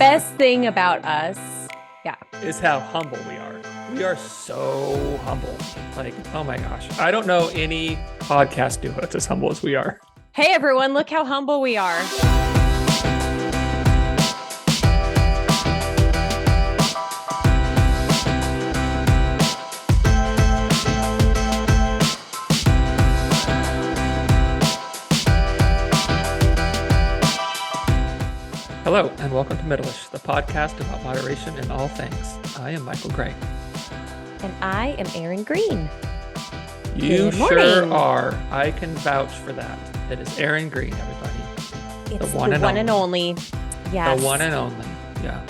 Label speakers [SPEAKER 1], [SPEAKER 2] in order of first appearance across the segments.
[SPEAKER 1] best thing about us,
[SPEAKER 2] is how humble we are. We are so humble. Like, oh my gosh. I don't know any podcast duo that's as humble as we are.
[SPEAKER 1] Hey everyone, look how humble we are.
[SPEAKER 2] Hello, and welcome to Middleish, the podcast about moderation in all things. I am Michael Gray.
[SPEAKER 1] And I am Erin Green.
[SPEAKER 2] You
[SPEAKER 1] Good
[SPEAKER 2] sure
[SPEAKER 1] morning.
[SPEAKER 2] are. I can vouch for that. It is Erin Green, everybody.
[SPEAKER 1] It's the one and only. Yes.
[SPEAKER 2] The one and only. Yeah.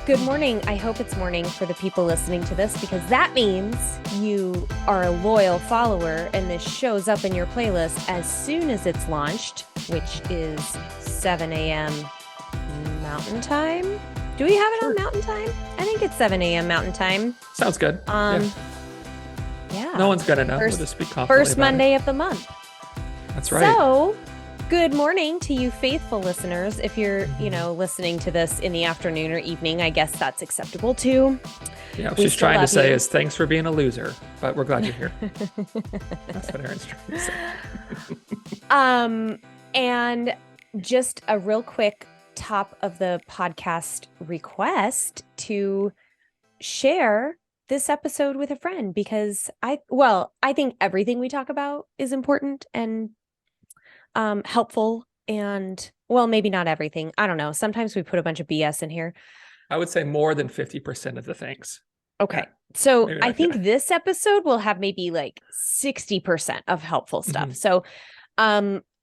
[SPEAKER 1] Good morning. I hope it's morning for the people listening to this, because that means you are a loyal follower and this shows up in your playlist as soon as it's launched, which is 7 a.m. Mountain Time. Do we have it on Mountain Time? I think it's 7 a.m. Mountain Time.
[SPEAKER 2] Sounds good.
[SPEAKER 1] Yeah.
[SPEAKER 2] No one's gonna know. We'll just speak confidently
[SPEAKER 1] First
[SPEAKER 2] about
[SPEAKER 1] Monday
[SPEAKER 2] it.
[SPEAKER 1] of the month.
[SPEAKER 2] That's right.
[SPEAKER 1] So, good morning to you faithful listeners. If you're, listening to this in the afternoon or evening, I guess that's acceptable too.
[SPEAKER 2] Yeah, what
[SPEAKER 1] We
[SPEAKER 2] she's
[SPEAKER 1] still
[SPEAKER 2] trying to
[SPEAKER 1] love
[SPEAKER 2] say
[SPEAKER 1] you.
[SPEAKER 2] is thanks for being a loser, but we're glad you're here. That's what Erin's trying to say.
[SPEAKER 1] And just a real quick top of the podcast request to share this episode with a friend, because I think everything we talk about is important and helpful, and maybe not everything. I don't know. Sometimes we put a bunch of BS in here.
[SPEAKER 2] I would say more than 50% of the things.
[SPEAKER 1] Okay.
[SPEAKER 2] Yeah.
[SPEAKER 1] So
[SPEAKER 2] Maybe
[SPEAKER 1] I
[SPEAKER 2] not,
[SPEAKER 1] think
[SPEAKER 2] yeah.
[SPEAKER 1] this episode will have maybe like 60% of helpful stuff. So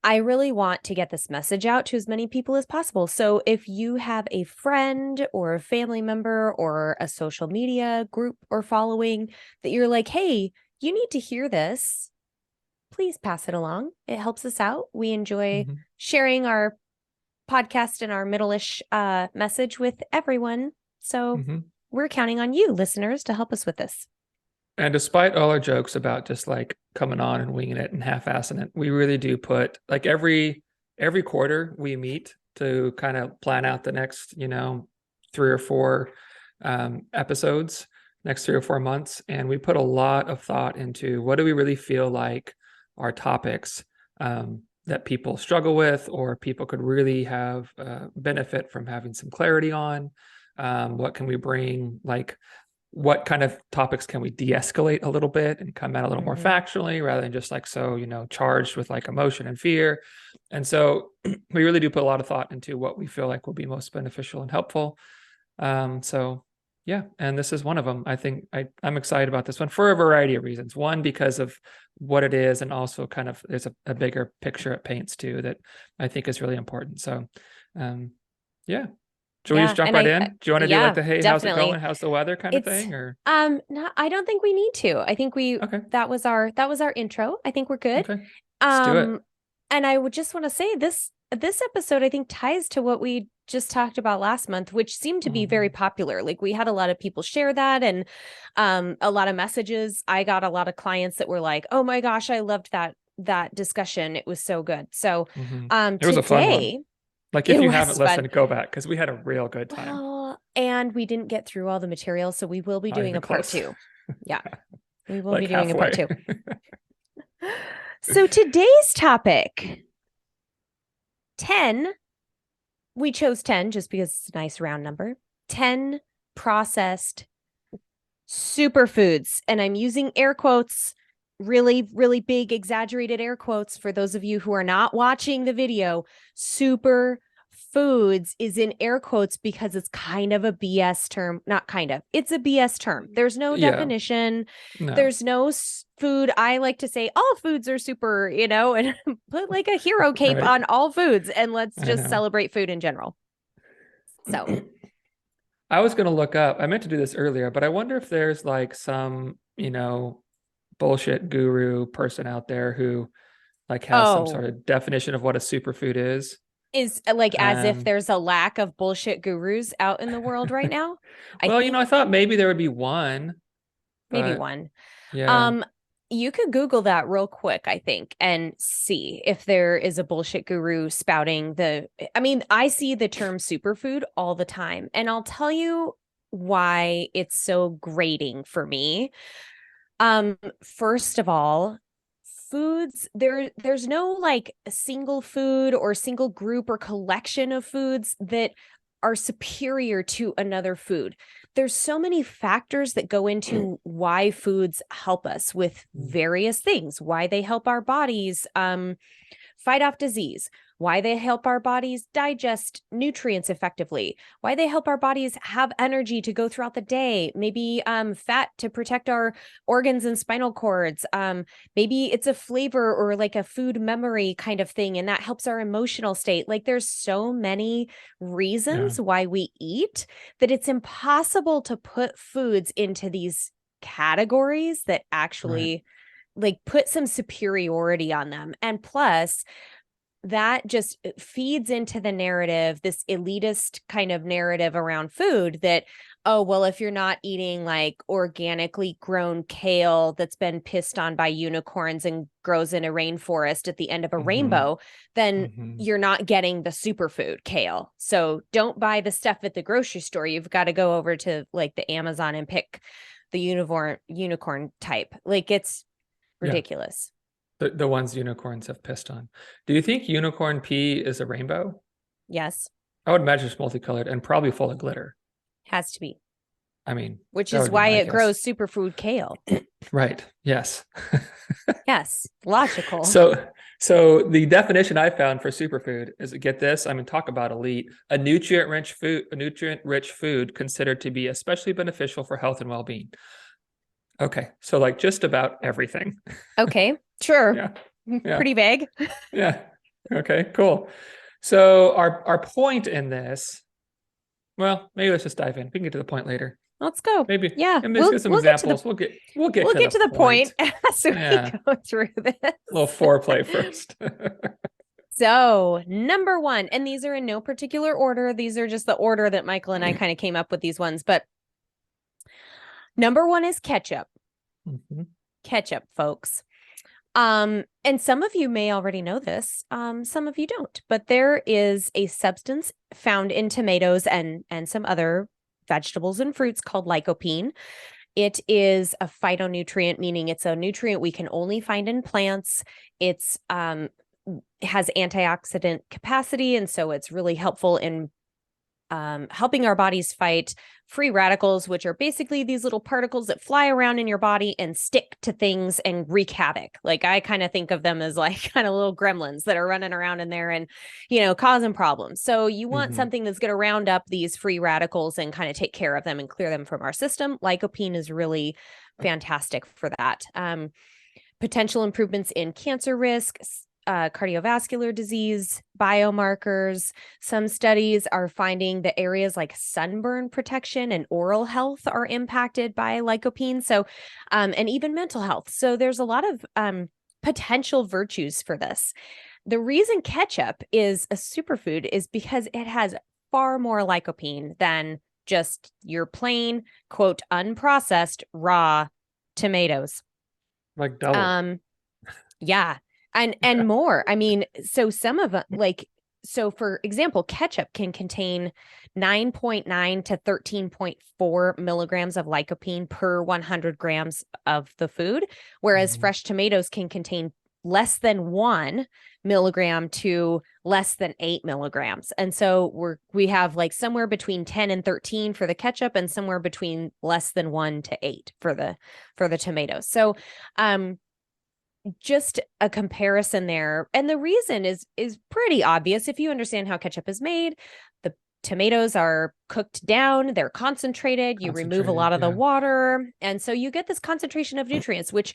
[SPEAKER 1] I really want to get this message out to as many people as possible. So if you have a friend or a family member or a social media group or following that you're like, hey, you need to hear this, please pass it along. It helps us out. We enjoy sharing our podcast and our Middleish message with everyone. So we're counting on you, listeners, to help us with this.
[SPEAKER 2] And despite all our jokes about just like coming on and winging it and half-assing it, we really do put like every quarter we meet to kind of plan out the next, 3 or 4 episodes, next 3 or 4 months. And we put a lot of thought into what do we really feel like are topics that people struggle with, or people could really have benefit from having some clarity on. What can we bring, like what kind of topics can we de-escalate a little bit and come at a little more factually, rather than just like charged with like emotion and fear. And so we really do put a lot of thought into what we feel like will be most beneficial and helpful. And this is one of them. I think I'm excited about this one for a variety of reasons. One, because of what it is, and also kind of there's a bigger picture it paints too that I think is really important. So Should we just jump right in? Do you want to do like the, hey,
[SPEAKER 1] definitely.
[SPEAKER 2] how's it going? How's the weather kind of thing? Or
[SPEAKER 1] no, I don't think we need to. I think that was our intro. I think we're good.
[SPEAKER 2] Okay. Let's do it.
[SPEAKER 1] And I would just want to say this episode, I think, ties to what we just talked about last month, which seemed to be very popular. Like we had a lot of people share that, and a lot of messages. I got a lot of clients that were like, oh my gosh, I loved that discussion. It was so good. So
[SPEAKER 2] it was a fun one. Like if you haven't listened, go back, because we had a real good time.
[SPEAKER 1] And we didn't get through all the material, so we will be doing a part 2. Yeah, we will be doing
[SPEAKER 2] halfway.
[SPEAKER 1] a part 2. So today's topic, 10, we chose 10 just because it's a nice round number, 10 processed superfoods. And I'm using air quotes, really, really big, exaggerated air quotes for those of you who are not watching the video. Superfoods is in air quotes because it's kind of a BS term. Not kind of. It's a BS term. There's no definition. No. There's no food. I like to say all foods are super, and put like a hero cape on all foods, and let's just celebrate food in general. So
[SPEAKER 2] I was going to look up, I meant to do this earlier, but I wonder if there's like some, bullshit guru person out there who like has some sort of definition of what a superfood is
[SPEAKER 1] like as if there's a lack of bullshit gurus out in the world right now.
[SPEAKER 2] I thought maybe there would be one.
[SPEAKER 1] Maybe one.
[SPEAKER 2] Yeah.
[SPEAKER 1] You could Google that real quick, I think, and see if there is a bullshit guru spouting I mean, I see the term superfood all the time, and I'll tell you why it's so grating for me. First of all, foods, there's no like single food or single group or collection of foods that are superior to another food. There's so many factors that go into why foods help us with various things, why they help our bodies fight off disease, why they help our bodies digest nutrients effectively, why they help our bodies have energy to go throughout the day, maybe fat to protect our organs and spinal cords. Maybe it's a flavor or like a food memory kind of thing, and that helps our emotional state. Like there's so many reasons why we eat that it's impossible to put foods into these categories that actually like put some superiority on them. And plus, that just feeds into the narrative, this elitist kind of narrative around food that, oh, well, if you're not eating like organically grown kale that's been pissed on by unicorns and grows in a rainforest at the end of a rainbow, then you're not getting the superfood kale. So don't buy the stuff at the grocery store. You've got to go over to like the Amazon and pick the unicorn type. Like it's ridiculous.
[SPEAKER 2] The ones unicorns have pissed on. Do you think unicorn pee is a rainbow?
[SPEAKER 1] Yes.
[SPEAKER 2] I would imagine it's multicolored and probably full of glitter.
[SPEAKER 1] Has to be.
[SPEAKER 2] I mean,
[SPEAKER 1] which is why it grows superfood kale.
[SPEAKER 2] Right. Yes.
[SPEAKER 1] Yes. Logical.
[SPEAKER 2] So the definition I found for superfood is, get this, I mean, talk about elite, a nutrient-rich food considered to be especially beneficial for health and well-being. Okay. So like just about everything.
[SPEAKER 1] Okay. Sure.
[SPEAKER 2] Yeah.
[SPEAKER 1] Pretty vague.
[SPEAKER 2] Yeah. Okay, cool. So our point in this, well, maybe let's just dive in. We can get to the point later.
[SPEAKER 1] Let's go.
[SPEAKER 2] Maybe.
[SPEAKER 1] Yeah.
[SPEAKER 2] And let's get some examples. We'll get to the point
[SPEAKER 1] as we go through this.
[SPEAKER 2] A little foreplay first.
[SPEAKER 1] So, number one, and these are in no particular order. These are just the order that Michael and I kind of came up with these ones. But number one is ketchup. Ketchup, folks. And some of you may already know this. Some of you don't. But there is a substance found in tomatoes and some other vegetables and fruits called lycopene. It is a phytonutrient, meaning it's a nutrient we can only find in plants. It's has antioxidant capacity, and so it's really helpful in helping our bodies fight free radicals, which are basically these little particles that fly around in your body and stick to things and wreak havoc. Like I kind of think of them as like kind of little gremlins that are running around in there and, causing problems. So you want something that's going to round up these free radicals and kind of take care of them and clear them from our system. Lycopene is really fantastic for that. Potential improvements in cancer risk, cardiovascular disease, biomarkers. Some studies are finding that areas like sunburn protection and oral health are impacted by lycopene. So, and even mental health. So there's a lot of potential virtues for this. The reason ketchup is a superfood is because it has far more lycopene than just your plain, quote, unprocessed raw tomatoes.
[SPEAKER 2] Like double.
[SPEAKER 1] Yeah. And more. I mean, so some of them, so for example, ketchup can contain 9.9 to 13.4 milligrams of lycopene per 100 grams of the food, whereas fresh tomatoes can contain less than 1 milligram to less than 8 milligrams. And so we have like somewhere between 10 and 13 for the ketchup and somewhere between less than 1 to 8 for the tomatoes. So, just a comparison there. And the reason is pretty obvious. If you understand how ketchup is made, the tomatoes are cooked down, they're concentrated, you remove a lot of the water. And so you get this concentration of nutrients, which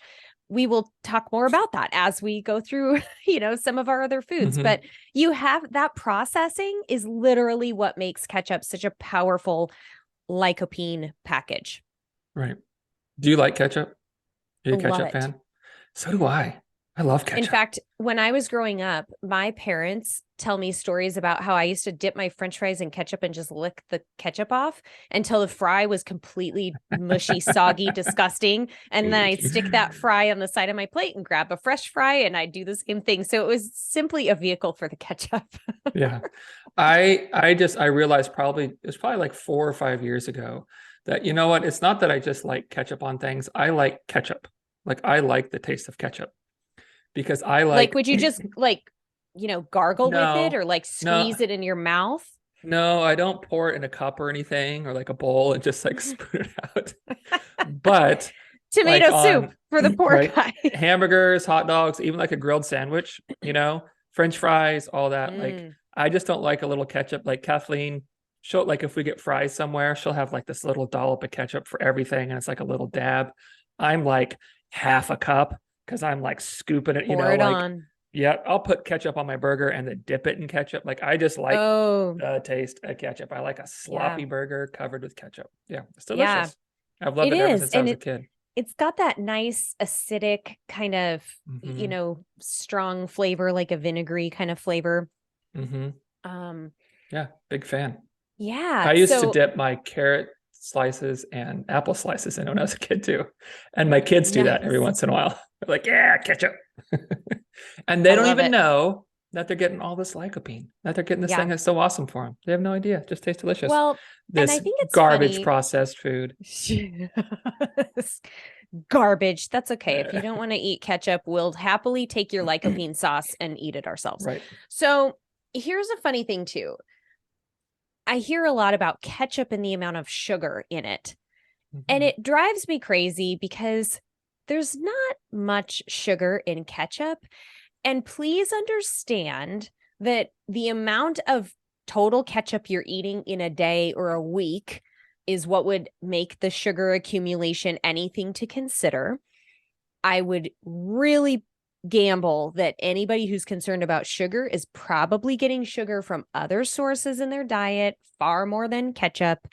[SPEAKER 1] we will talk more about that as we go through, some of our other foods. But you have that processing is literally what makes ketchup such a powerful lycopene package.
[SPEAKER 2] Right. Do you like ketchup? Are you a ketchup fan? So do I. I love
[SPEAKER 1] In
[SPEAKER 2] ketchup.
[SPEAKER 1] fact, when I was growing up, my parents tell me stories about how I used to dip my French fries in ketchup and just lick the ketchup off until the fry was completely mushy, soggy, disgusting. And then I'd stick that fry on the side of my plate and grab a fresh fry, and I'd do the same thing. So it was simply a vehicle for the ketchup.
[SPEAKER 2] Yeah. I realized it's probably like 4 or 5 years ago that, you know what? It's not that I just like ketchup on things. I like ketchup. Like I like the taste of ketchup because I
[SPEAKER 1] Like,
[SPEAKER 2] like,
[SPEAKER 1] would you just gargle with it
[SPEAKER 2] no,
[SPEAKER 1] or like
[SPEAKER 2] no,
[SPEAKER 1] squeeze it in your mouth?
[SPEAKER 2] no, I don't pour it in a cup or anything or like a bowl and just like spoon it out. But like
[SPEAKER 1] Tomato soup
[SPEAKER 2] on,
[SPEAKER 1] for the poor
[SPEAKER 2] right,
[SPEAKER 1] guy.
[SPEAKER 2] hamburgers, hot dogs, even like a grilled sandwich, French fries, all that. Like
[SPEAKER 1] Mm.
[SPEAKER 2] I just don't like a little ketchup. Like Kathleen, she'll like if we get fries somewhere, she'll have like this little dollop of ketchup for everything, and it's like a little dab. I'm like half a cup because I'm like scooping it,
[SPEAKER 1] Pour it
[SPEAKER 2] like
[SPEAKER 1] on.
[SPEAKER 2] yeah, I'll put ketchup on my burger and then dip it in ketchup. Like I just like
[SPEAKER 1] Oh,
[SPEAKER 2] the taste of ketchup. I like a
[SPEAKER 1] yeah.
[SPEAKER 2] sloppy burger covered with ketchup. Yeah, it's
[SPEAKER 1] Yeah,
[SPEAKER 2] delicious. I've loved
[SPEAKER 1] it
[SPEAKER 2] it ever
[SPEAKER 1] is.
[SPEAKER 2] since I
[SPEAKER 1] And
[SPEAKER 2] was a kid.
[SPEAKER 1] it's got that nice acidic kind of,
[SPEAKER 2] Hmm.
[SPEAKER 1] strong flavor, like a vinegary kind of flavor.
[SPEAKER 2] Hmm.
[SPEAKER 1] Um,
[SPEAKER 2] Yeah, big fan.
[SPEAKER 1] yeah.
[SPEAKER 2] I used to
[SPEAKER 1] So
[SPEAKER 2] dip my carrot slices and apple slices in when I was a kid too. And my kids do that every
[SPEAKER 1] nice.
[SPEAKER 2] once in a while. They're like, yeah, ketchup. And they
[SPEAKER 1] I
[SPEAKER 2] don't
[SPEAKER 1] love
[SPEAKER 2] even
[SPEAKER 1] it.
[SPEAKER 2] know that they're getting all this lycopene, that they're getting this thing
[SPEAKER 1] Yeah.
[SPEAKER 2] that's so awesome for them. They have no idea. It just tastes delicious.
[SPEAKER 1] Well, and I
[SPEAKER 2] This
[SPEAKER 1] think it's
[SPEAKER 2] garbage
[SPEAKER 1] funny.
[SPEAKER 2] processed food.
[SPEAKER 1] Garbage. That's okay. If you
[SPEAKER 2] Uh,
[SPEAKER 1] don't want to eat ketchup, we'll happily take your lycopene sauce and eat it ourselves.
[SPEAKER 2] right.
[SPEAKER 1] So here's a funny thing, too. I hear a lot about ketchup and the amount of sugar in it. And
[SPEAKER 2] Mhm.
[SPEAKER 1] it drives me crazy because there's not much sugar in ketchup. And please understand that the amount of total ketchup you're eating in a day or a week is what would make the sugar accumulation anything to consider. I would really gamble that anybody who's concerned about sugar is probably getting sugar from other sources in their diet, far more than ketchup.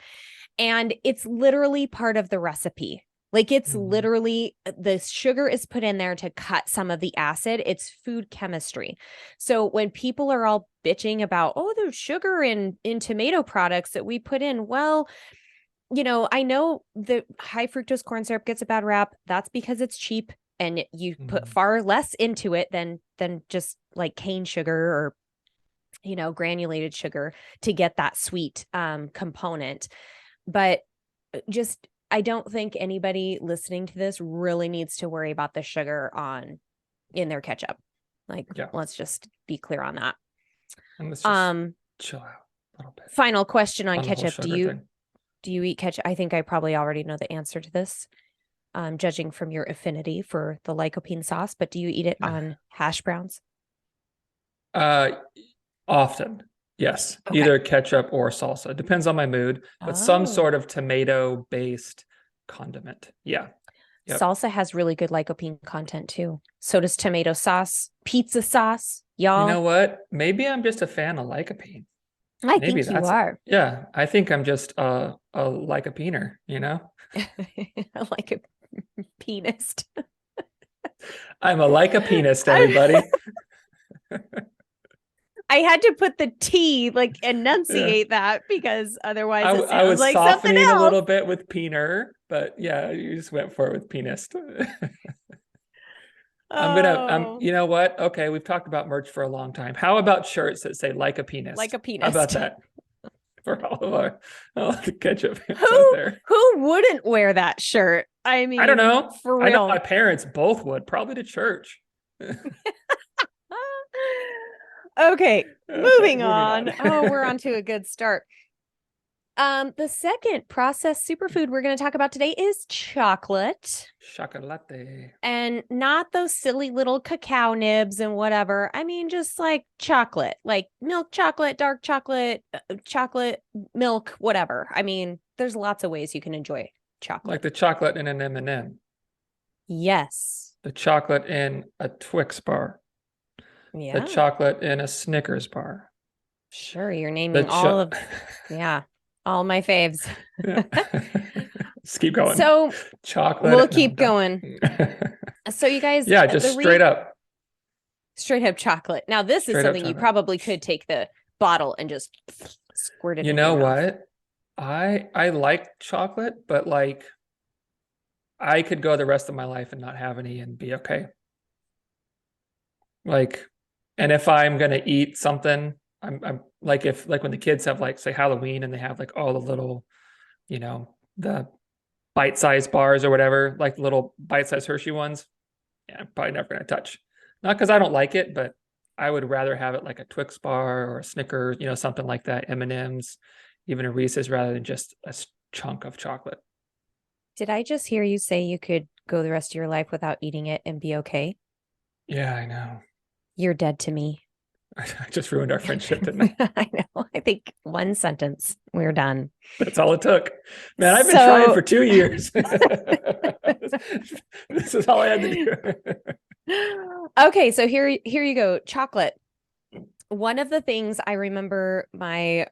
[SPEAKER 1] And it's literally part of the recipe. Like it's
[SPEAKER 2] Mhm.
[SPEAKER 1] literally the sugar is put in there to cut some of the acid. It's food chemistry. So when people are all bitching about, oh, there's sugar in tomato products that we put in, well, I know the high fructose corn syrup gets a bad rap. That's because it's cheap and you put
[SPEAKER 2] Mhm.
[SPEAKER 1] far less into it than just like cane sugar or granulated sugar to get that sweet component. But just I don't think anybody listening to this really needs to worry about the sugar in their ketchup. Like,
[SPEAKER 2] Yeah.
[SPEAKER 1] let's just be clear on that.
[SPEAKER 2] And let's just
[SPEAKER 1] Um,
[SPEAKER 2] chill out a little bit
[SPEAKER 1] Final question on
[SPEAKER 2] on the whole
[SPEAKER 1] ketchup. Do
[SPEAKER 2] sugar
[SPEAKER 1] you
[SPEAKER 2] thing.
[SPEAKER 1] do you eat ketchup? I think I probably already know the answer to this, judging from your affinity for the lycopene sauce, but do you eat it on hash browns?
[SPEAKER 2] Uh, Often, yes,
[SPEAKER 1] Okay.
[SPEAKER 2] either ketchup or salsa. Depends on my mood, but some
[SPEAKER 1] Oh.
[SPEAKER 2] sort of tomato-based condiment. Yeah. Yep.
[SPEAKER 1] Salsa has really good lycopene content too. So does tomato sauce, pizza sauce,
[SPEAKER 2] You know
[SPEAKER 1] y'all.
[SPEAKER 2] what? Maybe I'm just a fan of lycopene.
[SPEAKER 1] I
[SPEAKER 2] Maybe
[SPEAKER 1] think you
[SPEAKER 2] that's,
[SPEAKER 1] are.
[SPEAKER 2] yeah, I think I'm just a lycopener.
[SPEAKER 1] Like a penist.
[SPEAKER 2] I'm a lycopenist,
[SPEAKER 1] I,
[SPEAKER 2] everybody.
[SPEAKER 1] I had to put the T, like
[SPEAKER 2] Yeah.
[SPEAKER 1] enunciate that because otherwise it
[SPEAKER 2] I
[SPEAKER 1] sounds
[SPEAKER 2] was
[SPEAKER 1] like something
[SPEAKER 2] softening a
[SPEAKER 1] else.
[SPEAKER 2] little bit with peener, but yeah, you just went for it with penist.
[SPEAKER 1] Oh,
[SPEAKER 2] You know what? Okay, we've talked about merch for a long time. How about shirts that say like a
[SPEAKER 1] like
[SPEAKER 2] penist?
[SPEAKER 1] a
[SPEAKER 2] How about
[SPEAKER 1] penist.
[SPEAKER 2] that for all the ketchup fans out
[SPEAKER 1] Who
[SPEAKER 2] there?
[SPEAKER 1] who wouldn't wear that shirt? I
[SPEAKER 2] I don't
[SPEAKER 1] mean,
[SPEAKER 2] know.
[SPEAKER 1] for
[SPEAKER 2] I know my
[SPEAKER 1] real.
[SPEAKER 2] parents both would, probably to church.
[SPEAKER 1] Okay,
[SPEAKER 2] Okay,
[SPEAKER 1] moving
[SPEAKER 2] moving on.
[SPEAKER 1] on. Oh, we're on to a good start. The second processed superfood we're going to talk about today is chocolate.
[SPEAKER 2] Chocolate.
[SPEAKER 1] And not those silly little cacao nibs and whatever. I mean, just like chocolate, like milk chocolate, dark chocolate, chocolate, milk, whatever. I mean, there's lots of ways you can enjoy
[SPEAKER 2] Like
[SPEAKER 1] chocolate.
[SPEAKER 2] the chocolate in an M&M,
[SPEAKER 1] Yes.
[SPEAKER 2] the chocolate in a Twix bar, the
[SPEAKER 1] Yeah.
[SPEAKER 2] chocolate in a Snickers bar,
[SPEAKER 1] Sure. You're
[SPEAKER 2] the
[SPEAKER 1] naming all
[SPEAKER 2] cho
[SPEAKER 1] of, yeah, all my faves.
[SPEAKER 2] yeah. Let's keep going.
[SPEAKER 1] So we'll
[SPEAKER 2] Chocolate. No,
[SPEAKER 1] keep
[SPEAKER 2] don't.
[SPEAKER 1] going. So, you guys,
[SPEAKER 2] Yeah, just straight up.
[SPEAKER 1] Straight up chocolate. Now, this is
[SPEAKER 2] Straight up
[SPEAKER 1] something you
[SPEAKER 2] chocolate.
[SPEAKER 1] probably could take the bottle and just squirt it
[SPEAKER 2] You
[SPEAKER 1] in your
[SPEAKER 2] know
[SPEAKER 1] mouth.
[SPEAKER 2] what? I like chocolate, but like I could go the rest of my life and not have any and be okay. Like, and if I'm gonna eat something, I'm like if like when the kids have like say Halloween and they have like all the little, the bite-sized bars or whatever, like little bite-sized Hershey ones. Yeah, I'm probably never gonna touch. Not because I don't like it, but I would rather have it like a Twix bar or a Snickers, something like that, M&Ms, even a Reese's, rather than just a chunk of chocolate.
[SPEAKER 1] Did I just hear you say you could go the rest of your life without eating it and be okay?
[SPEAKER 2] Yeah, I know.
[SPEAKER 1] You're dead to me.
[SPEAKER 2] I just ruined our friendship, didn't I?
[SPEAKER 1] I know. I think one sentence, we're done.
[SPEAKER 2] That's all it took. Man, I've been trying
[SPEAKER 1] So,
[SPEAKER 2] for 2 years. This is all I had to do.
[SPEAKER 1] okay, so here you go. Chocolate. One of the things I remember my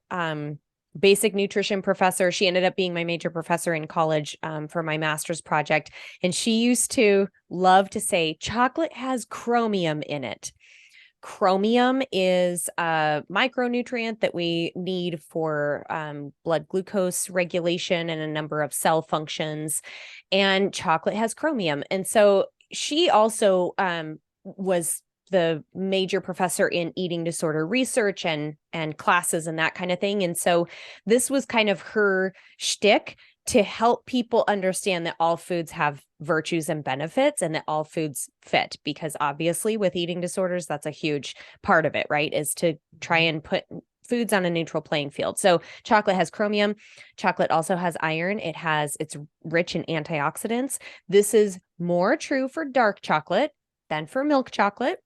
[SPEAKER 1] basic nutrition professor, she ended up being my major professor in college for my master's project. And she used to love to say, chocolate has chromium in it. Chromium is a micronutrient that we need for blood glucose regulation and a number of cell functions. And chocolate has chromium. And so she also was the major professor in eating disorder research and classes and that kind of thing. And so this was kind of her shtick to help people understand that all foods have virtues and benefits and that all foods fit, because obviously with eating disorders, that's a huge part of it, right? Is to try and put foods on a neutral playing field. So chocolate has chromium. Chocolate also has iron. It's rich in antioxidants. This is more true for dark chocolate than for milk chocolate,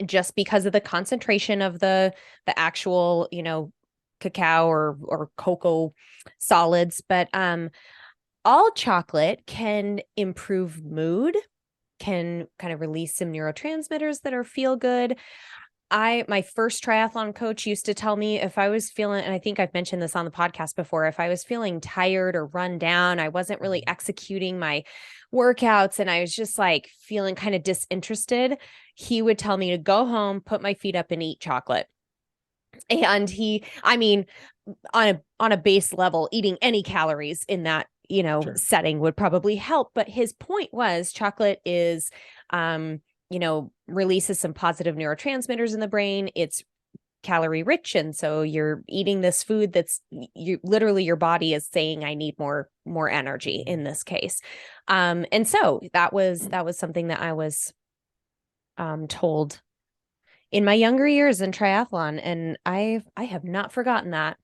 [SPEAKER 1] just because of the concentration of the actual, cacao or cocoa solids. But all chocolate can improve mood, can kind of release some neurotransmitters that are feel good. My first triathlon coach used to tell me if I was feeling, and I think I've mentioned this on the podcast before, if I was feeling tired or run down, I wasn't really executing my workouts and I was just like feeling kind of disinterested, he would tell me to go home, put my feet up and eat chocolate. And on a base level, eating any calories in that,
[SPEAKER 2] Sure.
[SPEAKER 1] setting would probably help. But his point was chocolate is, releases some positive neurotransmitters in the brain. It's calorie rich. And so you're eating this food that's literally your body is saying, I need more energy in this case. And so that was something that I was told in my younger years in triathlon. And I have not forgotten that.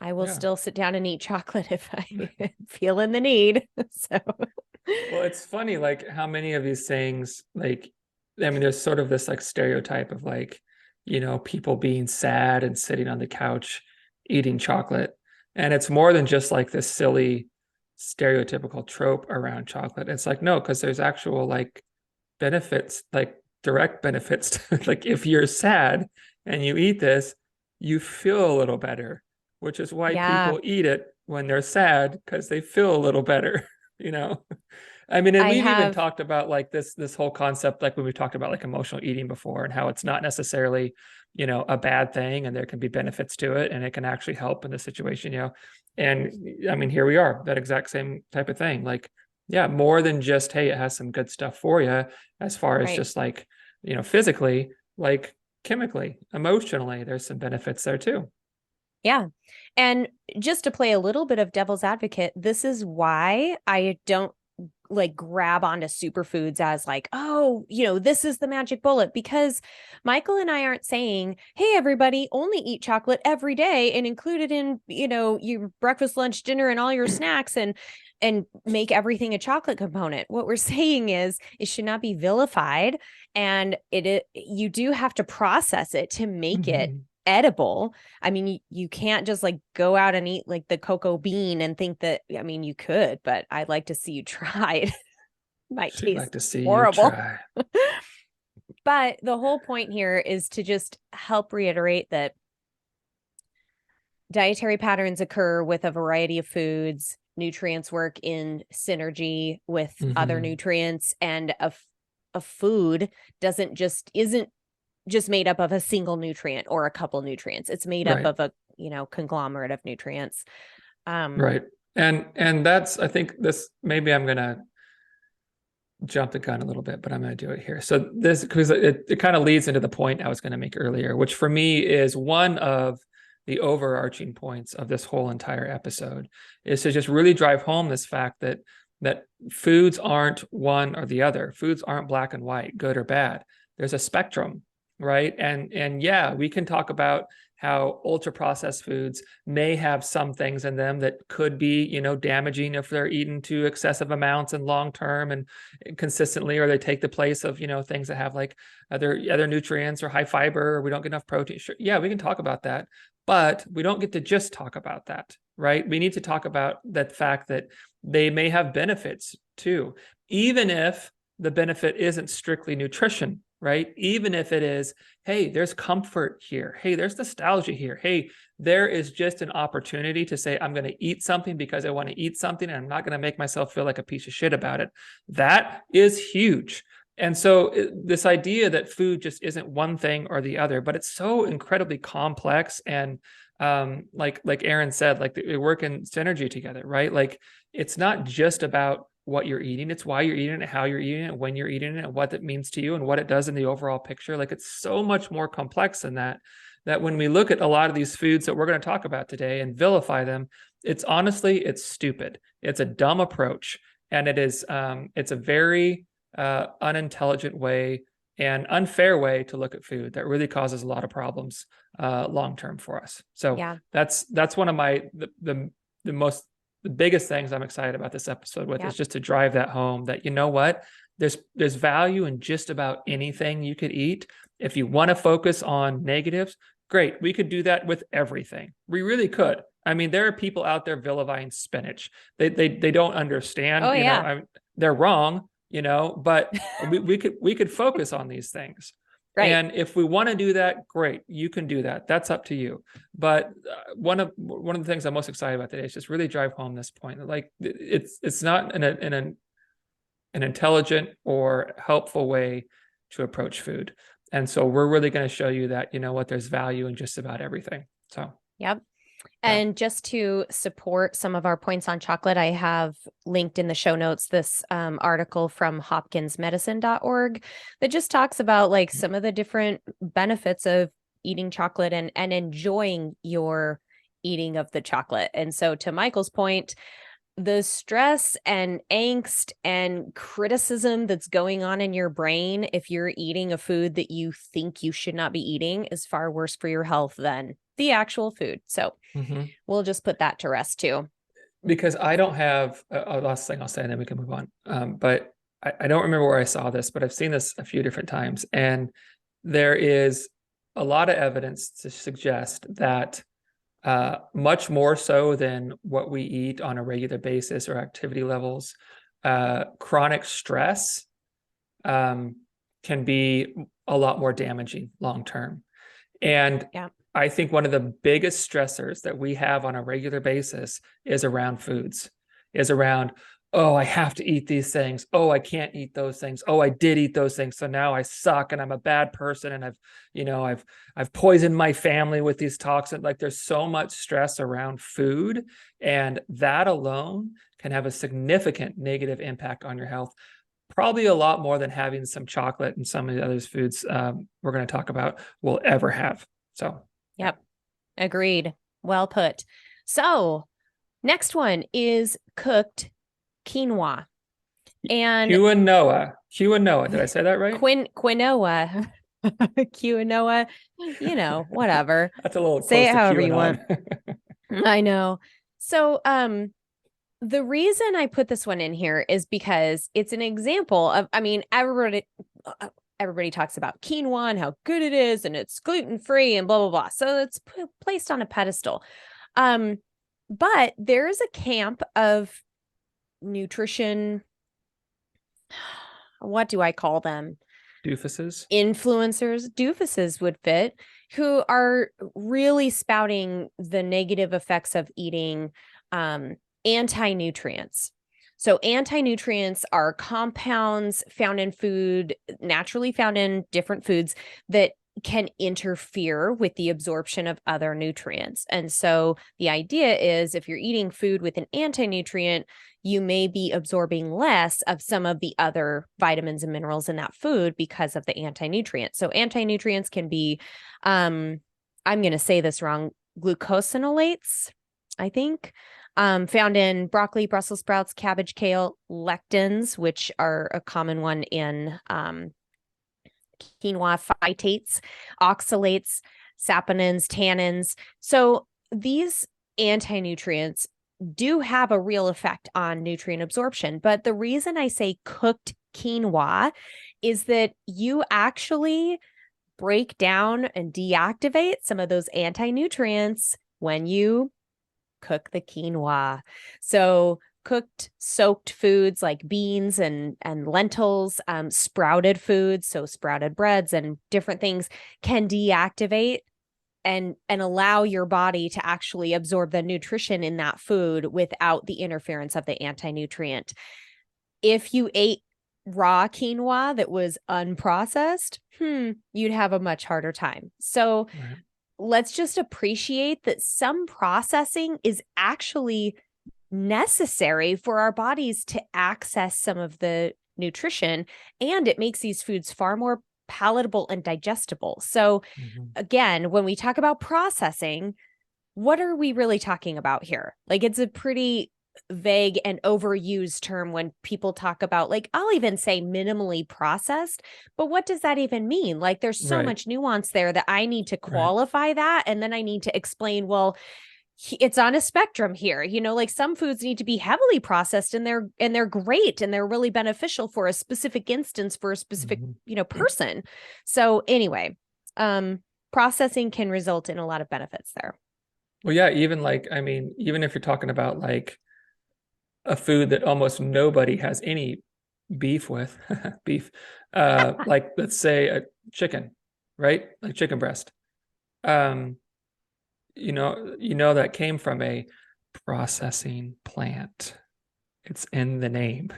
[SPEAKER 1] I will still sit down and eat chocolate if I feel in the need. So,
[SPEAKER 2] well, it's funny, like how many of these things, like, I mean, there's sort of this like stereotype of like, people being sad and sitting on the couch eating chocolate. And it's more than just like this silly stereotypical trope around chocolate. It's like, no, because there's actual like benefits, like direct benefits to, like if you're sad and you eat this, you feel a little better, which is why
[SPEAKER 1] yeah,
[SPEAKER 2] people eat it when they're sad, because they feel a little better, you know. I mean, and
[SPEAKER 1] I
[SPEAKER 2] we've even
[SPEAKER 1] have,
[SPEAKER 2] talked about like this whole concept, like when we talked about like emotional eating before, and how it's not necessarily, a bad thing, and there can be benefits to it, and it can actually help in the situation. And I mean, here we are, that exact same type of thing. Like, yeah, more than just, hey, it has some good stuff for you, as far as
[SPEAKER 1] right.
[SPEAKER 2] just like, physically, like chemically, emotionally, there's some benefits there too.
[SPEAKER 1] Yeah. And just to play a little bit of devil's advocate, this is why I don't like grab onto superfoods as like, oh, this is the magic bullet, because Michael and I aren't saying, hey, everybody, only eat chocolate every day and include it in, your breakfast, lunch, dinner, and all your snacks and make everything a chocolate component. What we're saying is it should not be vilified, and you do have to process it to make it edible. I mean, you can't just like go out and eat like the cocoa bean and think that, I mean, you could, but I'd like to see you try it. Might
[SPEAKER 2] She'd
[SPEAKER 1] taste
[SPEAKER 2] like to see you
[SPEAKER 1] horrible.
[SPEAKER 2] try.
[SPEAKER 1] But the whole point here is to just help reiterate that dietary patterns occur with a variety of foods. Nutrients work in synergy with other nutrients, and a food isn't just made up of a single nutrient or a couple nutrients. It's made up
[SPEAKER 2] Right.
[SPEAKER 1] of a, conglomerate of nutrients.
[SPEAKER 2] Right. And that's, I think this, maybe I'm gonna jump the gun a little bit, but I'm going to do it here. So this, because it kind of leads into the point I was going to make earlier, which for me is one of the overarching points of this whole entire episode, is to just really drive home this fact that foods aren't one or the other. Foods aren't black and white, good or bad. There's a spectrum, right? And yeah, we can talk about how ultra processed foods may have some things in them that could be, damaging if they're eaten to excessive amounts and long term and consistently, or they take the place of, things that have like other nutrients or high fiber, or we don't get enough protein. Sure, yeah, we can talk about that, but we don't get to just talk about that, right? We need to talk about that fact that they may have benefits too, even if the benefit isn't strictly nutrition, right? Even if it is, hey, there's comfort here. Hey, there's nostalgia here. Hey, there is just an opportunity to say, I'm going to eat something because I want to eat something, and I'm not going to make myself feel like a piece of shit about it. That is huge. And so this idea that food just isn't one thing or the other, but it's so incredibly complex. And like Aaron said, like they work in synergy together, right? Like it's not just about what you're eating, it's why you're eating it, how you're eating it, when you're eating it, and what it means to you and what it does in the overall picture. Like it's so much more complex than that when we look at a lot of these foods that we're going to talk about today and vilify them, it's stupid. It's a dumb approach. And it's a very unintelligent way and unfair way to look at food that really causes a lot of problems long term for us. So
[SPEAKER 1] Yeah.
[SPEAKER 2] that's one of the biggest things I'm excited about this episode with, is just to drive that home that, what, there's value in just about anything you could eat. If you want to focus on negatives, great. We could do that with everything. We really could. I mean, there are people out there vilifying spinach. They don't understand, they're wrong, but we could focus on these things. Right. And if we want to do that, great, you can do that. That's up to you. But one of the things I'm most excited about today is just really drive home this point that, like, it's not in an intelligent or helpful way to approach food. And so we're really going to show you that, there's value in just about everything. So,
[SPEAKER 1] yep. And just to support some of our points on chocolate, I have linked in the show notes this article from hopkinsmedicine.org that just talks about like some of the different benefits of eating chocolate and enjoying your eating of the chocolate. And so to Michael's point, the stress and angst and criticism that's going on in your brain if you're eating a food that you think you should not be eating is far worse for your health than the actual food. So we'll just put that to rest too.
[SPEAKER 2] Because I don't have a last thing I'll say, and then we can move on. But I don't remember where I saw this, but I've seen this a few different times. And there is a lot of evidence to suggest that much more so than what we eat on a regular basis or activity levels, chronic stress can be a lot more damaging long term. And I think one of the biggest stressors that we have on a regular basis is around foods, is around, oh, I have to eat these things. Oh, I can't eat those things. Oh, I did eat those things, so now I suck and I'm a bad person, and I've poisoned my family with these toxins. Like, there's so much stress around food, and that alone can have a significant negative impact on your health. Probably a lot more than having some chocolate and some of the other foods we're going to talk about will ever have. So,
[SPEAKER 1] yep. Agreed. Well put. So next one is cooked quinoa. And
[SPEAKER 2] quinoa. Did I say that right?
[SPEAKER 1] Quinoa. Quinoa, whatever.
[SPEAKER 2] That's a little
[SPEAKER 1] say it however
[SPEAKER 2] QAnon.
[SPEAKER 1] you want. I know. So the reason I put this one in here is because it's an example of, everybody talks about quinoa and how good it is and it's gluten-free and blah, blah, blah. So it's placed on a pedestal. But there's a camp of nutrition, what do I call them?
[SPEAKER 2] Doofuses.
[SPEAKER 1] Influencers, doofuses would fit, who are really spouting the negative effects of eating anti-nutrients. So anti-nutrients are compounds found in food, naturally found in different foods that can interfere with the absorption of other nutrients. And so the idea is if you're eating food with an anti-nutrient, you may be absorbing less of some of the other vitamins and minerals in that food because of the anti-nutrient. So anti-nutrients can be, I'm going to say this wrong, glucosinolates, I think, found in broccoli, Brussels sprouts, cabbage, kale, lectins, which are a common one in quinoa, phytates, oxalates, saponins, tannins. So these anti-nutrients do have a real effect on nutrient absorption. But the reason I say cooked quinoa is that you actually break down and deactivate some of those anti-nutrients when you cook the quinoa. So cooked, soaked foods like beans and lentils, sprouted foods, so sprouted breads and different things can deactivate and allow your body to actually absorb the nutrition in that food without the interference of the anti-nutrient. If you ate raw quinoa that was unprocessed, you'd have a much harder time. So let's just appreciate that some processing is actually necessary for our bodies to access some of the nutrition, and it makes these foods far more palatable and digestible. So again, when we talk about processing, what are we really talking about here? Like, it's a pretty vague and overused term when people talk about, like, I'll even say minimally processed, but what does that even mean? Like, there's so much nuance there that I need to qualify that, and then I need to explain, well, it's on a spectrum here. Like some foods need to be heavily processed and they're great and they're really beneficial for a specific instance for a specific, person. So anyway, processing can result in a lot of benefits there.
[SPEAKER 2] Well, yeah, even if you're talking about like a food that almost nobody has any beef with, like let's say a chicken, right? Like chicken breast. That came from a processing plant. It's in the name.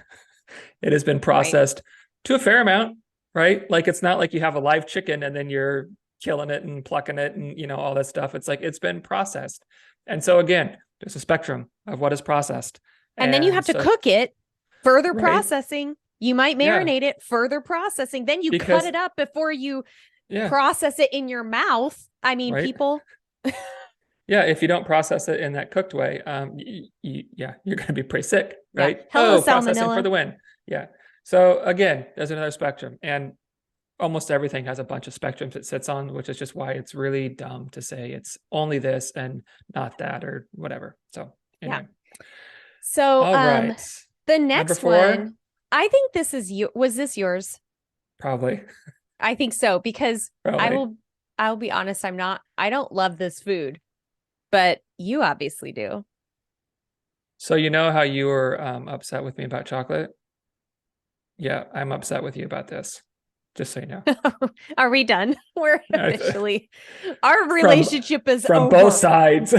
[SPEAKER 2] It has been processed to a fair amount, right? Like it's not like you have a live chicken and then you're killing it and plucking it and all that stuff. It's like it's been processed. And so again, there's a spectrum of what is processed.
[SPEAKER 1] And then you have to cook it, further processing. You might marinate it, further processing. Then you cut it up before you process it in your mouth. I mean, people.
[SPEAKER 2] Yeah, if you don't process it in that cooked way, you're going to be pretty sick, right?
[SPEAKER 1] Hello,
[SPEAKER 2] processing for the win. Yeah. So again, there's another spectrum, and almost everything has a bunch of spectrums it sits on, which is just why it's really dumb to say it's only this and not that or whatever. So anyway.
[SPEAKER 1] So
[SPEAKER 2] all right.
[SPEAKER 1] The next one, I think this is was this yours?
[SPEAKER 2] Probably.
[SPEAKER 1] I think so, because I'll be honest, I don't love this food. But you obviously do.
[SPEAKER 2] So you know how you were upset with me about chocolate? Yeah, I'm upset with you about this. Just so you know.
[SPEAKER 1] Are we done? We're officially, our relationship is
[SPEAKER 2] from
[SPEAKER 1] over.
[SPEAKER 2] Both sides.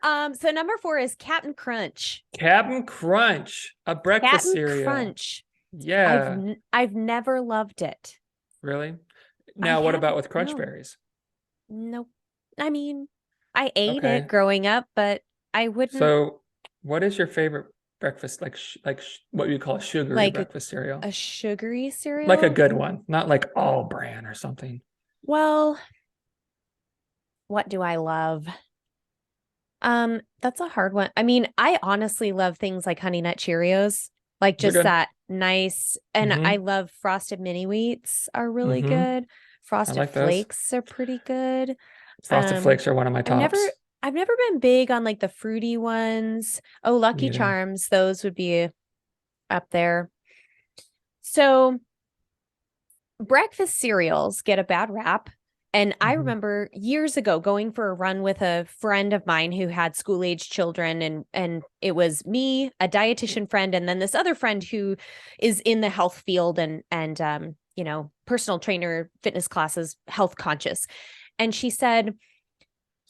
[SPEAKER 1] So number 4 is Captain Crunch.
[SPEAKER 2] Captain Crunch, a breakfast cereal.
[SPEAKER 1] Crunch.
[SPEAKER 2] Yeah.
[SPEAKER 1] I've never loved it.
[SPEAKER 2] Really? Now, what about with Crunch Berries?
[SPEAKER 1] Nope. I mean, I ate it growing up, but I wouldn't.
[SPEAKER 2] So what is your favorite breakfast, like what you call a sugary breakfast cereal?
[SPEAKER 1] A sugary cereal?
[SPEAKER 2] Like a good one, not like All Bran or something.
[SPEAKER 1] Well, what do I love? That's a hard one. I mean, I honestly love things like Honey Nut Cheerios, like just that nice. And I love Frosted Mini Wheats are really good. Frosted Flakes are pretty good.
[SPEAKER 2] Frosted Flakes are one of my tops.
[SPEAKER 1] I've never been big on like the fruity ones. Oh, Lucky Charms, those would be up there. So breakfast cereals get a bad rap. And I remember years ago going for a run with a friend of mine who had school-age children, and it was me, a dietitian friend, and then this other friend who is in the health field and personal trainer, fitness classes, health conscious. And she said,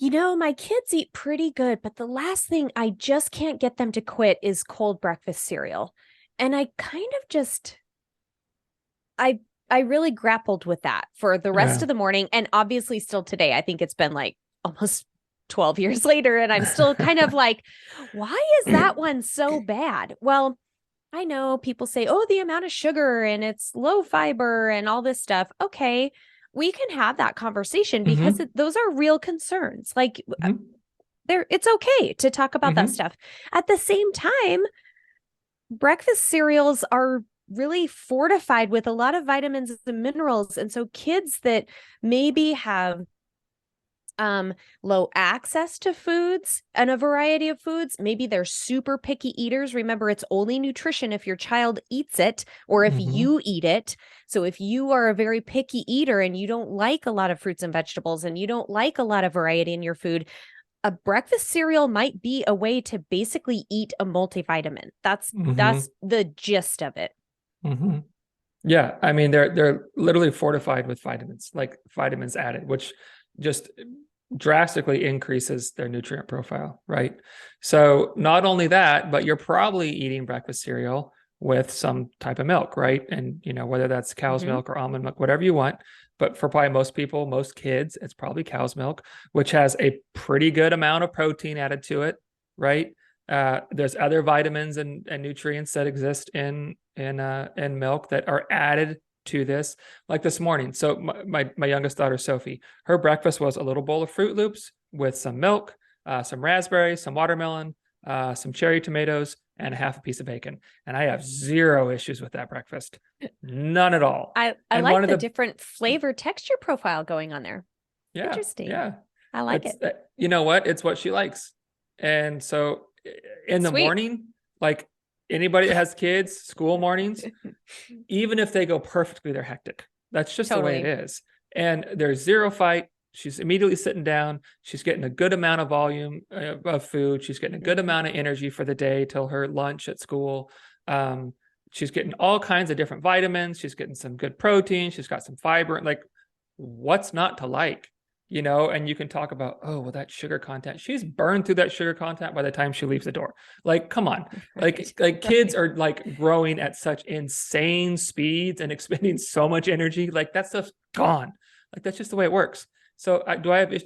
[SPEAKER 1] my kids eat pretty good, but the last thing I just can't get them to quit is cold breakfast cereal. And I kind of I really grappled with that for the rest
[SPEAKER 2] Yeah.
[SPEAKER 1] of the morning. And obviously still today, I think it's been like almost 12 years later. And I'm still kind of like, why is that one so bad? Well, I know people say, oh, the amount of sugar and it's low fiber and all this stuff. Okay, we can have that conversation because those are real concerns. Like it's okay to talk about that stuff. At the same time, breakfast cereals are really fortified with a lot of vitamins and minerals. And so kids that maybe have low access to foods and a variety of foods, maybe they're super picky eaters. Remember, it's only nutrition if your child eats it or if you eat it. So if you are a very picky eater and you don't like a lot of fruits and vegetables and you don't like a lot of variety in your food, a breakfast cereal might be a way to basically eat a multivitamin. That's the gist of it.
[SPEAKER 2] Yeah, I mean they're literally fortified with vitamins, like vitamins added, which just drastically increases their nutrient profile, right? So not only that, but you're probably eating breakfast cereal with some type of milk, right? And whether that's cow's milk or almond milk, whatever you want. But for probably most people, most kids, it's probably cow's milk, which has a pretty good amount of protein added to it, right? There's other vitamins and nutrients that exist in milk that are added to this. Like this morning, so my youngest daughter Sophie, her breakfast was a little bowl of Fruit Loops with some milk, some raspberries, some watermelon, some cherry tomatoes, and half a piece of bacon. And I have zero issues with that breakfast, none at all.
[SPEAKER 1] I like the different flavor texture profile going on there.
[SPEAKER 2] Yeah,
[SPEAKER 1] interesting.
[SPEAKER 2] Yeah,
[SPEAKER 1] I like it.
[SPEAKER 2] You know what? It's what she likes. And so in the morning, like anybody that has kids, school mornings, even if they go perfectly, they're hectic. That's just the way it is. And there's zero fight. She's immediately sitting down. She's getting a good amount of volume of food. She's getting a good amount of energy for the day till her lunch at school. She's getting all kinds of different vitamins. She's getting some good protein. She's got some fiber. Like, what's not to like? And you can talk about, oh, well, that sugar content, she's burned through that sugar content by the time she leaves the door. Like, come on. Like kids are like growing at such insane speeds and expending so much energy. Like that stuff's gone. Like, that's just the way it works. So I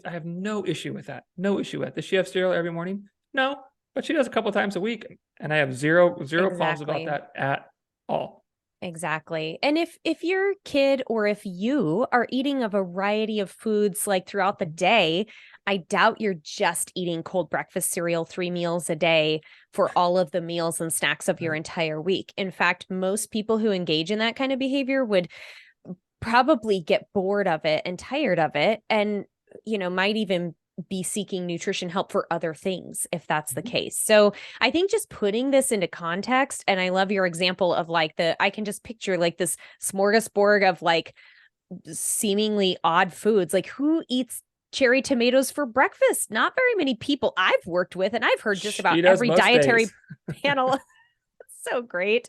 [SPEAKER 2] have no issue with that. No issue with it. Does she have cereal every morning? No, but she does a couple times a week. And I have zero qualms about that at all.
[SPEAKER 1] Exactly. And if your kid or if you are eating a variety of foods like throughout the day, I doubt you're just eating cold breakfast cereal 3 meals a day for all of the meals and snacks of your entire week. In fact, most people who engage in that kind of behavior would probably get bored of it and tired of it and, might even be seeking nutrition help for other things if that's the case. So I think just putting this into context, and I love your example of like I can just picture like this smorgasbord of like seemingly odd foods. Like, who eats cherry tomatoes for breakfast? Not very many people I've worked with, and I've heard just about every dietary panel. So great.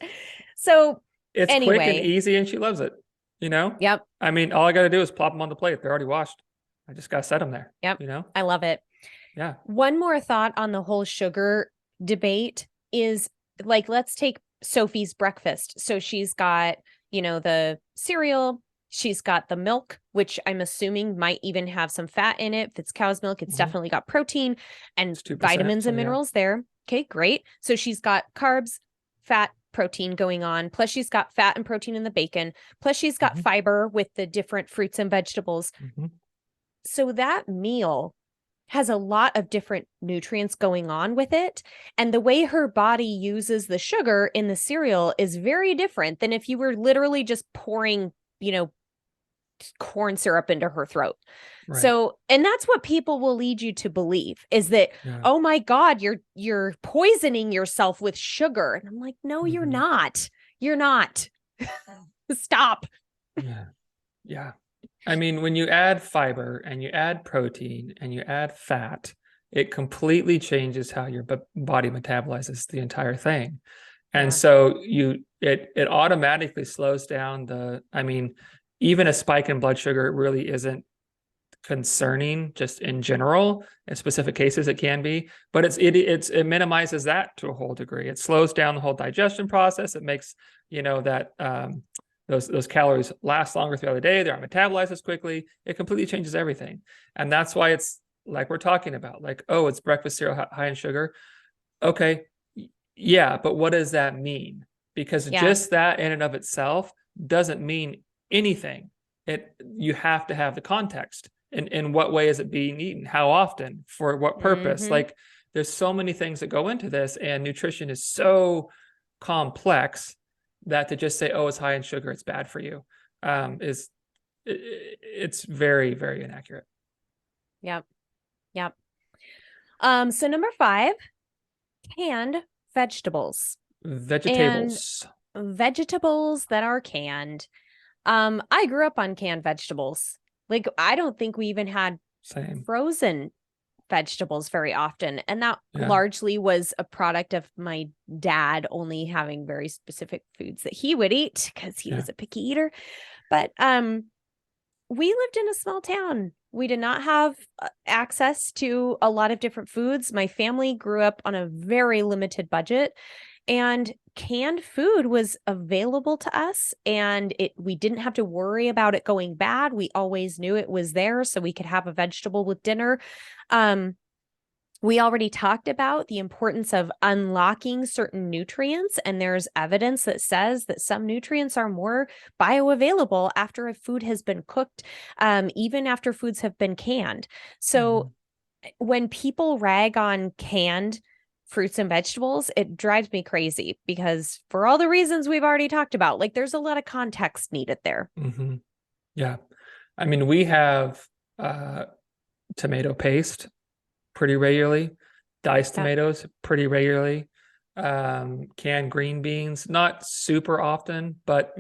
[SPEAKER 1] So
[SPEAKER 2] it's quick and easy and she loves it,
[SPEAKER 1] Yep.
[SPEAKER 2] I mean, all I got to do is plop them on the plate. They're already washed. I just got to set them there.
[SPEAKER 1] Yep. I love it.
[SPEAKER 2] Yeah.
[SPEAKER 1] One more thought on the whole sugar debate is like, let's take Sophie's breakfast. So she's got, the cereal, she's got the milk, which I'm assuming might even have some fat in it. If it's cow's milk, it's definitely got protein and vitamins and minerals there. Okay, great. So she's got carbs, fat, protein going on. Plus she's got fat and protein in the bacon. Plus she's got fiber with the different fruits and vegetables. So that meal has a lot of different nutrients going on with it. And the way her body uses the sugar in the cereal is very different than if you were literally just pouring, corn syrup into her throat. Right. So, and that's what people will lead you to believe is that, oh my God, you're poisoning yourself with sugar. And I'm like, no, you're not. You're not. Stop.
[SPEAKER 2] Yeah. I mean, when you add fiber and you add protein and you add fat, it completely changes how your body metabolizes the entire thing. And so it automatically slows down even a spike in blood sugar really isn't concerning just in general. In specific cases, it can be, but it minimizes that to a whole degree. It slows down the whole digestion process. It makes, the those calories last longer throughout the day. They aren't metabolized as quickly. It completely changes everything. And that's why it's like we're talking about, like, oh, it's breakfast cereal high in sugar. Okay. Yeah. But what does that mean? Because
[SPEAKER 1] Yeah.
[SPEAKER 2] just that in and of itself doesn't mean anything. You have to have the context. In what way is it being eaten? How often? For what purpose?
[SPEAKER 1] Mm-hmm.
[SPEAKER 2] Like, there's so many things that go into this, and nutrition is so complex that to just say, oh, it's high in sugar, it's bad for you, it's very, very inaccurate.
[SPEAKER 1] Yep. Yep. So number 5, canned vegetables. And
[SPEAKER 2] Vegetables.
[SPEAKER 1] vegetables that are canned. I grew up on canned vegetables. Like, I don't think we even had
[SPEAKER 2] Same.
[SPEAKER 1] frozen vegetables very often. And that
[SPEAKER 2] Yeah.
[SPEAKER 1] largely was a product of my dad only having very specific foods that he would eat because he was a picky eater. But we lived in a small town. We did not have access to a lot of different foods. My family grew up on a very limited budget, and canned food was available to us, and we didn't have to worry about it going bad. We always knew it was there, so we could have a vegetable with dinner. We already talked about the importance of unlocking certain nutrients, and there's evidence that says that some nutrients are more bioavailable after a food has been cooked, even after foods have been canned. So when people rag on canned fruits and vegetables, it drives me crazy because for all the reasons we've already talked about, like, there's a lot of context needed there.
[SPEAKER 2] Mm-hmm. Yeah. I mean, we have tomato paste pretty regularly, diced tomatoes pretty regularly, canned green beans, not super often, but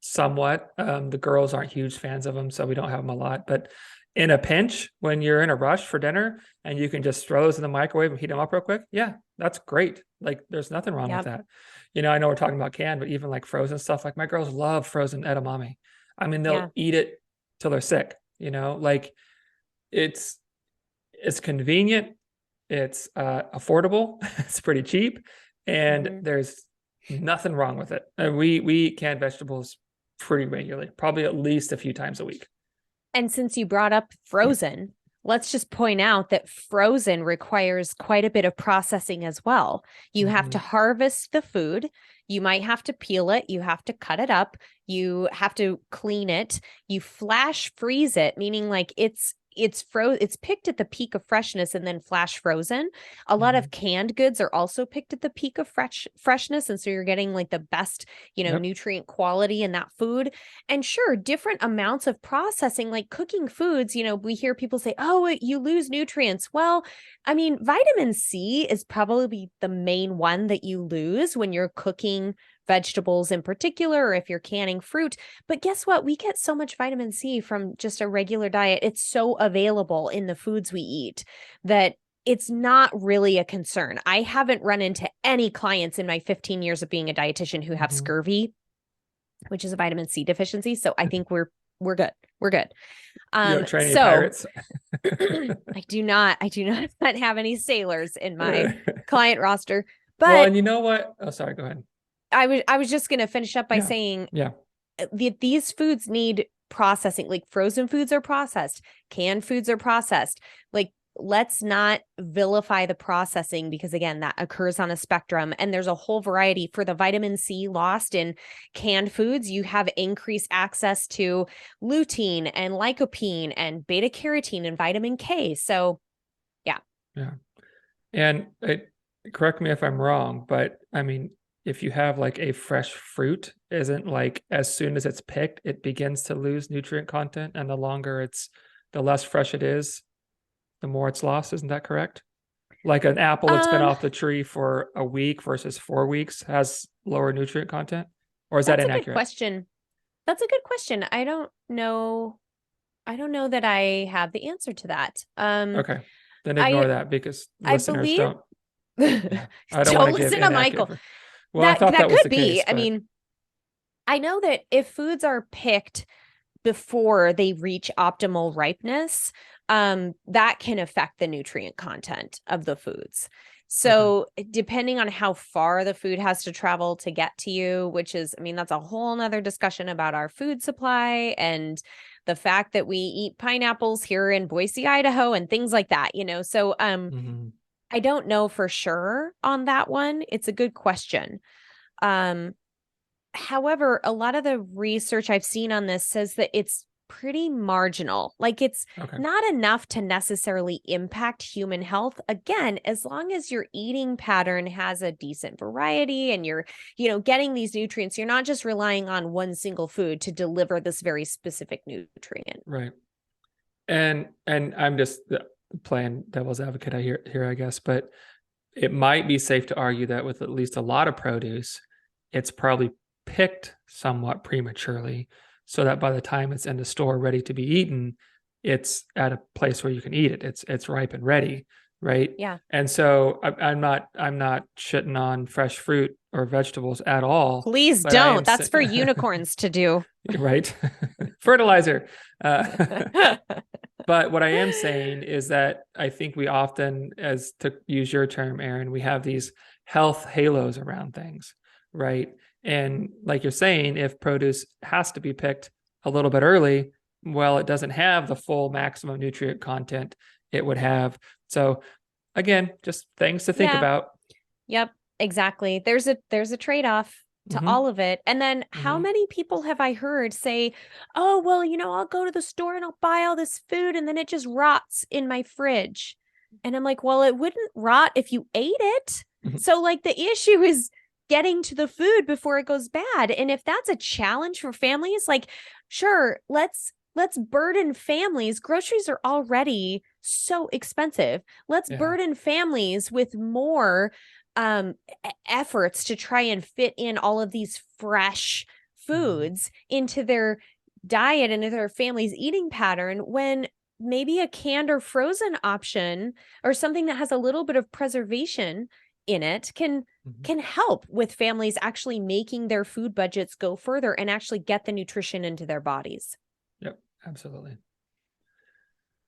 [SPEAKER 2] somewhat. The girls aren't huge fans of them, so we don't have them a lot. But in a pinch, when you're in a rush for dinner and you can just throw those in the microwave and heat them up real quick, yeah, that's great. Like, there's nothing wrong with that. I know we're talking about canned, but even like frozen stuff, like my girls love frozen edamame. I mean, they'll eat it till they're sick, like it's convenient, it's affordable, it's pretty cheap, and there's nothing wrong with it. And we eat canned vegetables pretty regularly, probably at least a few times a week.
[SPEAKER 1] And since you brought up frozen, let's just point out that frozen requires quite a bit of processing as well. You have to harvest the food. You might have to peel it. You have to cut it up. You have to clean it. You flash freeze it, meaning like it's picked at the peak of freshness and then flash frozen. A lot of canned goods are also picked at the peak of freshness. And so you're getting like the best, nutrient quality in that food. And sure, different amounts of processing, like cooking foods, we hear people say, oh, you lose nutrients. Well, I mean, vitamin C is probably the main one that you lose when you're cooking vegetables in particular, or if you're canning fruit. But guess what? We get so much vitamin C from just a regular diet. It's so available in the foods we eat that it's not really a concern. I haven't run into any clients in my 15 years of being a dietitian who have scurvy, which is a vitamin C deficiency. So I think we're good. We're good.
[SPEAKER 2] Training pirates.
[SPEAKER 1] I do not have any sailors in my client roster. But
[SPEAKER 2] well, and you know what? Oh, sorry. Go ahead.
[SPEAKER 1] I was just going to finish up by saying, these foods need processing. Like, frozen foods are processed, canned foods are processed. Like, let's not vilify the processing, because again, that occurs on a spectrum, and there's a whole variety. For the vitamin C lost in canned foods, you have increased access to lutein and lycopene and beta carotene and vitamin K. So yeah.
[SPEAKER 2] And correct me if I'm wrong, but I mean, if you have like a fresh fruit, isn't like as soon as it's picked, it begins to lose nutrient content, and the less fresh it is, the more it's lost. Isn't that correct? Like an apple that's been off the tree for a week versus 4 weeks has lower nutrient content, or is that inaccurate?
[SPEAKER 1] That's a good question. That's a good question. I don't know that I have the answer to that.
[SPEAKER 2] Okay, then ignore that, because listeners don't.
[SPEAKER 1] I don't listen to Michael.
[SPEAKER 2] Well, I thought that was the case.
[SPEAKER 1] I mean, I know that if foods are picked before they reach optimal ripeness, that can affect the nutrient content of the foods. So depending on how far the food has to travel to get to you, which is, I mean, that's a whole nother discussion about our food supply and the fact that we eat pineapples here in Boise, Idaho, and things like that, So I don't know for sure on that one. It's a good question. However, a lot of the research I've seen on this says that it's pretty marginal. Like it's not enough to necessarily impact human health. Again, as long as your eating pattern has a decent variety and you're, getting these nutrients, you're not just relying on one single food to deliver this very specific nutrient.
[SPEAKER 2] Right. And I'm just playing devil's advocate here, I guess, but it might be safe to argue that with at least a lot of produce, it's probably picked somewhat prematurely so that by the time it's in the store ready to be eaten, it's at a place where you can eat it. It's ripe and ready, right?
[SPEAKER 1] Yeah.
[SPEAKER 2] And so I'm not shitting on fresh fruit or vegetables at all.
[SPEAKER 1] Please don't. That's for unicorns to do.
[SPEAKER 2] Right. Fertilizer. But what I am saying is that I think we often, as to use your term, Aaron, we have these health halos around things, right? And like you're saying, if produce has to be picked a little bit early, well, it doesn't have the full maximum nutrient content it would have. So again, just things to think about.
[SPEAKER 1] Yep, exactly. There's a trade-off to all of it. And then how many people have I heard say, oh, well, I'll go to the store and I'll buy all this food and then it just rots in my fridge. And I'm like, well, it wouldn't rot if you ate it. So like the issue is getting to the food before it goes bad. And if that's a challenge for families, like, sure, let's burden families. Groceries are already so expensive. Let's burden families with more efforts to try and fit in all of these fresh foods into their diet and into their family's eating pattern, when maybe a canned or frozen option or something that has a little bit of preservation in it can help with families actually making their food budgets go further and actually get the nutrition into their bodies.
[SPEAKER 2] Yep, absolutely.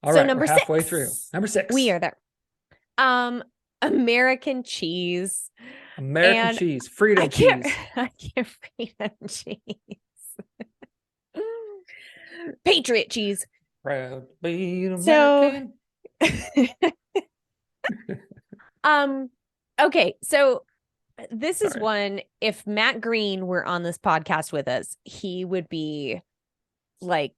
[SPEAKER 2] All right, we're halfway through. Number 6.
[SPEAKER 1] We are there. American cheese.
[SPEAKER 2] American cheese. Freedom cheese.
[SPEAKER 1] I can't freedom cheese. Patriot cheese.
[SPEAKER 2] Proud to be an American.
[SPEAKER 1] Okay, so this is one, if Matt Green were on this podcast with us, he would be like,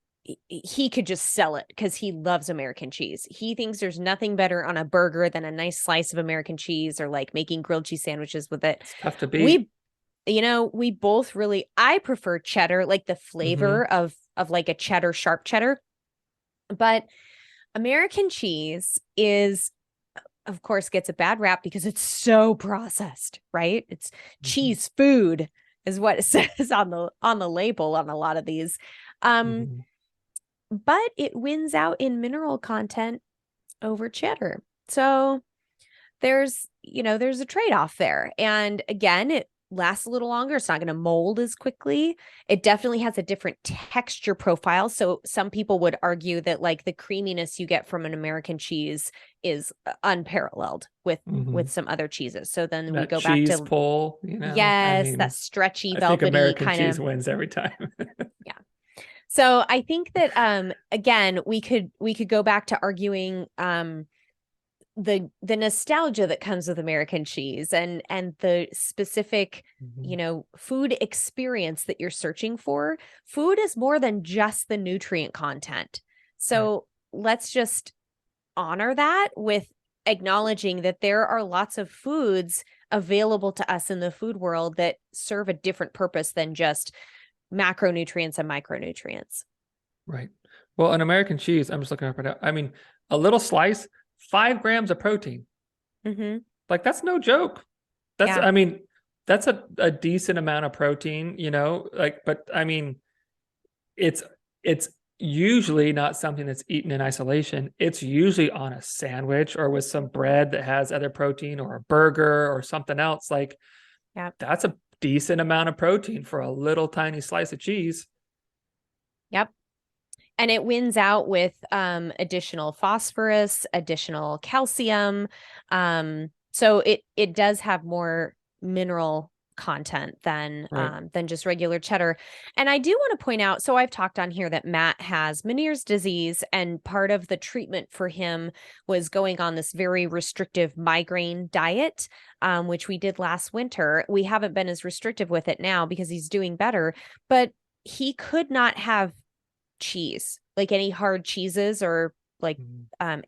[SPEAKER 1] he could just sell it because he loves American cheese. He thinks there's nothing better on a burger than a nice slice of American cheese, or like making grilled cheese sandwiches with it.
[SPEAKER 2] It's tough to beat.
[SPEAKER 1] We both really, I prefer cheddar, like the flavor of like a cheddar, sharp cheddar. But American cheese is, of course, gets a bad rap because it's so processed, right? It's cheese food is what it says on the label on a lot of these. But it wins out in mineral content over cheddar. So there's a trade-off there. And again, it lasts a little longer. It's not going to mold as quickly. It definitely has a different texture profile. So some people would argue that like the creaminess you get from an American cheese is unparalleled with some other cheeses. So then we go back to
[SPEAKER 2] cheese pull,
[SPEAKER 1] yes, that stretchy, velvety
[SPEAKER 2] think American
[SPEAKER 1] kind
[SPEAKER 2] cheese
[SPEAKER 1] of
[SPEAKER 2] wins every time.
[SPEAKER 1] Yeah. So I think that again, we could go back to arguing the nostalgia that comes with American cheese and the specific, food experience that you're searching for. Food is more than just the nutrient content. So let's just honor that with acknowledging that there are lots of foods available to us in the food world that serve a different purpose than just macronutrients and micronutrients.
[SPEAKER 2] Right. Well, an American cheese, I'm just looking up right now. I mean, a little slice, 5 grams of protein. Like that's no joke. I mean, that's a decent amount of protein, but I mean, it's usually not something that's eaten in isolation. It's usually on a sandwich or with some bread that has other protein, or a burger or something else. Like that's a decent amount of protein for a little tiny slice of cheese.
[SPEAKER 1] Yep. And it wins out with additional phosphorus, additional calcium, So it does have more mineral content
[SPEAKER 2] Right.
[SPEAKER 1] than just regular cheddar. And I do want to point out, so I've talked on here that Matt has Meniere's disease, and part of the treatment for him was going on this very restrictive migraine diet, which we did last winter. We haven't been as restrictive with it now because he's doing better, but he could not have cheese, like any hard cheeses or like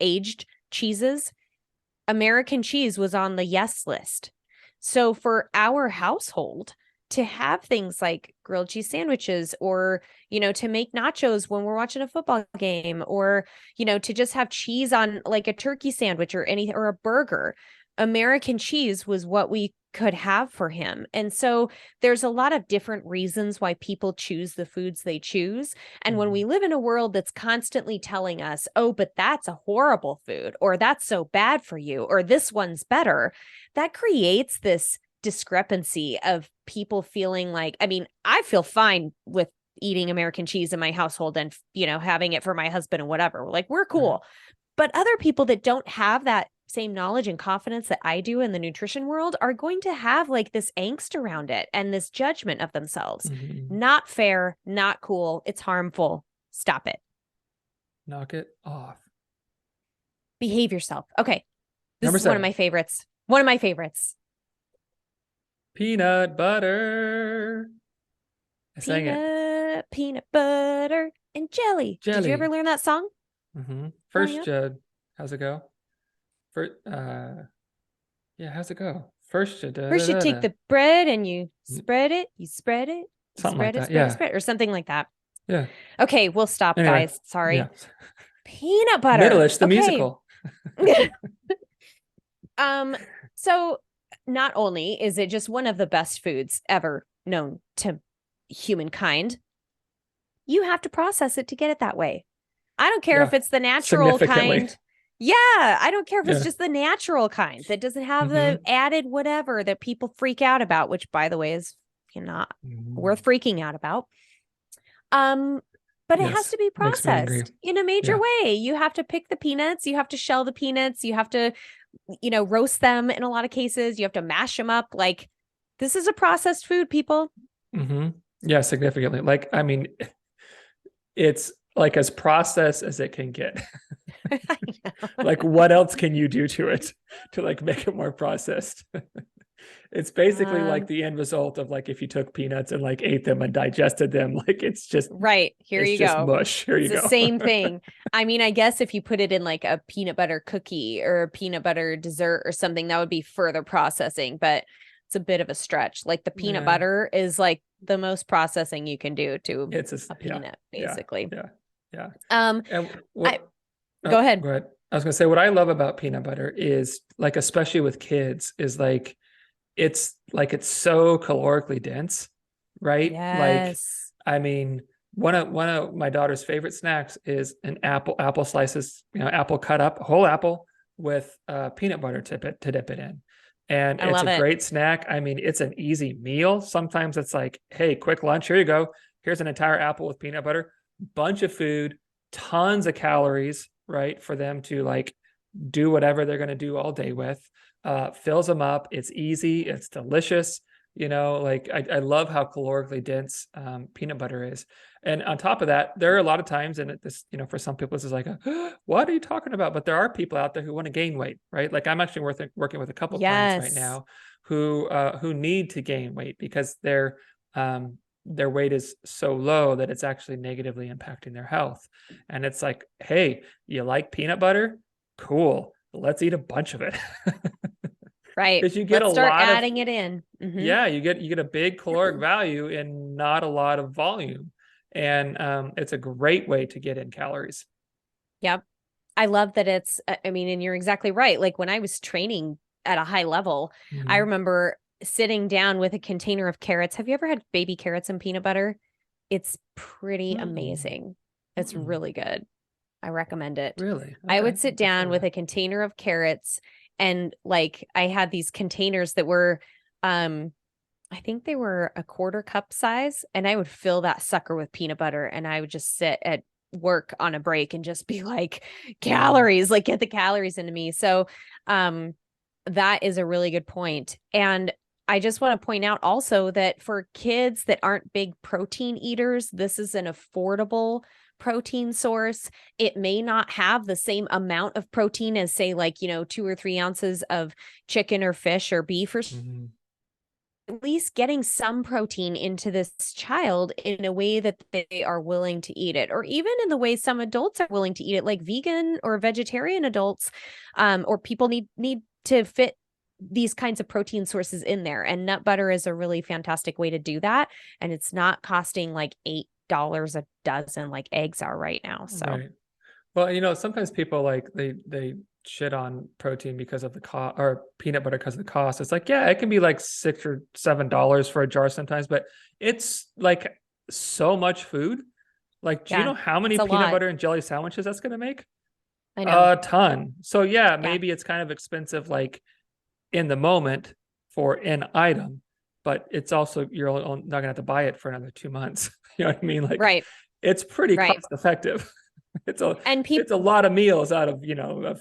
[SPEAKER 1] aged cheeses. American cheese was on the yes list. So for our household to have things like grilled cheese sandwiches, or, to make nachos when we're watching a football game, or, to just have cheese on like a turkey sandwich or a burger, American cheese was what we could have for him. And so there's a lot of different reasons why people choose the foods they choose. And when we live in a world that's constantly telling us, oh, but that's a horrible food, or that's so bad for you, or this one's better, that creates this discrepancy of people feeling like, I mean, I feel fine with eating American cheese in my household and, having it for my husband and whatever. Like, we're cool. But other people that don't have that same knowledge and confidence that I do in the nutrition world are going to have like this angst around it and this judgment of themselves. Not fair, not cool. It's harmful. Stop it.
[SPEAKER 2] Knock it off.
[SPEAKER 1] Behave yourself. Okay. This
[SPEAKER 2] Number
[SPEAKER 1] is one of
[SPEAKER 2] 7.
[SPEAKER 1] my favorites. One of my favorites.
[SPEAKER 2] Peanut butter. I sang it.
[SPEAKER 1] Peanut butter and jelly. Did you ever learn that song?
[SPEAKER 2] First, Judd, how's it go? First, how's it go? First, you
[SPEAKER 1] take the bread and you spread it. You spread it.
[SPEAKER 2] Something
[SPEAKER 1] spread
[SPEAKER 2] like
[SPEAKER 1] it,
[SPEAKER 2] that.
[SPEAKER 1] spread it, or something like that.
[SPEAKER 2] Yeah.
[SPEAKER 1] Okay, we'll stop,
[SPEAKER 2] Anyway,
[SPEAKER 1] guys. Sorry.
[SPEAKER 2] Yeah.
[SPEAKER 1] Peanut butter.
[SPEAKER 2] Middleish, the musical.
[SPEAKER 1] So not only is it just one of the best foods ever known to humankind, you have to process it to get it that way. I don't care if it's the natural kind. Yeah, I don't care if it's just the natural kind that doesn't have the added whatever that people freak out about, which, by the way, is not worth freaking out about. But it has to be processed in a major way. You have to pick the peanuts. You have to shell the peanuts. You have to, roast them in a lot of cases. You have to mash them up. Like, this is a processed food, people.
[SPEAKER 2] Yeah, significantly. Like, I mean, it's like as processed as it can get. Like, what else can you do to it to like make it more processed? It's basically like the end result of like if you took peanuts and like ate them and digested them, like it's just
[SPEAKER 1] Here you
[SPEAKER 2] just
[SPEAKER 1] go.
[SPEAKER 2] Mush. Here you go.
[SPEAKER 1] It's the same thing. I mean, I guess if you put it in like a peanut butter cookie or a peanut butter dessert or something, that would be further processing, but it's a bit of a stretch. Like the peanut butter is like the most processing you can do to a peanut, basically.
[SPEAKER 2] Yeah.
[SPEAKER 1] Go ahead.
[SPEAKER 2] Go ahead. I was gonna say what I love about peanut butter is like, especially with kids, is like it's so calorically dense, right?
[SPEAKER 1] Yes.
[SPEAKER 2] Like, I mean, one of my daughter's favorite snacks is an apple slices, apple cut up, whole apple with peanut butter to dip it in. And it's a great snack. I mean, it's an easy meal. Sometimes it's like, hey, quick lunch, here you go. Here's an entire apple with peanut butter, bunch of food, tons of calories, right? For them to like do whatever they're going to do all day with. Fills them up. It's easy. It's delicious. Like I love how calorically dense peanut butter is. And on top of that, there are a lot of times, and this, for some people, this is like, what are you talking about? But there are people out there who want to gain weight, right? Like I'm actually working with a couple of clients right now who need to gain weight because their weight is so low that it's actually negatively impacting their health. And it's like, hey, you like peanut butter? Cool. Let's eat a bunch of it.
[SPEAKER 1] Right.
[SPEAKER 2] Because you get
[SPEAKER 1] Let's start adding it in.
[SPEAKER 2] Yeah, you get a big caloric value in not a lot of volume. And it's a great way to get in calories.
[SPEAKER 1] Yep. I love that and you're exactly right. Like when I was training at a high level, I remember sitting down with a container of carrots. Have you ever had baby carrots and peanut butter? It's pretty amazing. It's really good. I recommend it.
[SPEAKER 2] Really?
[SPEAKER 1] Okay. I would sit down with a container of carrots, and like I had these containers that were I think they were a quarter cup size, and I would fill that sucker with peanut butter, and I would just sit at work on a break and just be like, calories, like get the calories into me. So That is a really good point. And I just want to point out also that for kids that aren't big protein eaters, this is an affordable protein source. It may not have the same amount of protein as, say, like, 2 or 3 ounces of chicken or fish or beef, or at least getting some protein into this child in a way that they are willing to eat it, or even in the way some adults are willing to eat it, like vegan or vegetarian adults, or people need to fit these kinds of protein sources in there. And nut butter is a really fantastic way to do that. And it's not costing like $8 a dozen like eggs are right now. So,
[SPEAKER 2] right. Well, sometimes people like they shit on protein because of the cost, or peanut butter because of the cost. It's like, yeah, it can be like $6 or $7 for a jar sometimes, but it's like so much food. Like, do you
[SPEAKER 1] yeah,
[SPEAKER 2] know how many
[SPEAKER 1] it's a
[SPEAKER 2] peanut
[SPEAKER 1] lot.
[SPEAKER 2] butter and jelly sandwiches that's going to make?
[SPEAKER 1] I know.
[SPEAKER 2] A ton. So yeah,
[SPEAKER 1] Yeah.
[SPEAKER 2] maybe it's kind of expensive, like in the moment for an item, but it's also, you're not gonna have to buy it for another 2 months. You know what I mean? Like,
[SPEAKER 1] Right.
[SPEAKER 2] it's pretty
[SPEAKER 1] Right.
[SPEAKER 2] cost effective. It's
[SPEAKER 1] And people,
[SPEAKER 2] a lot of meals out of, of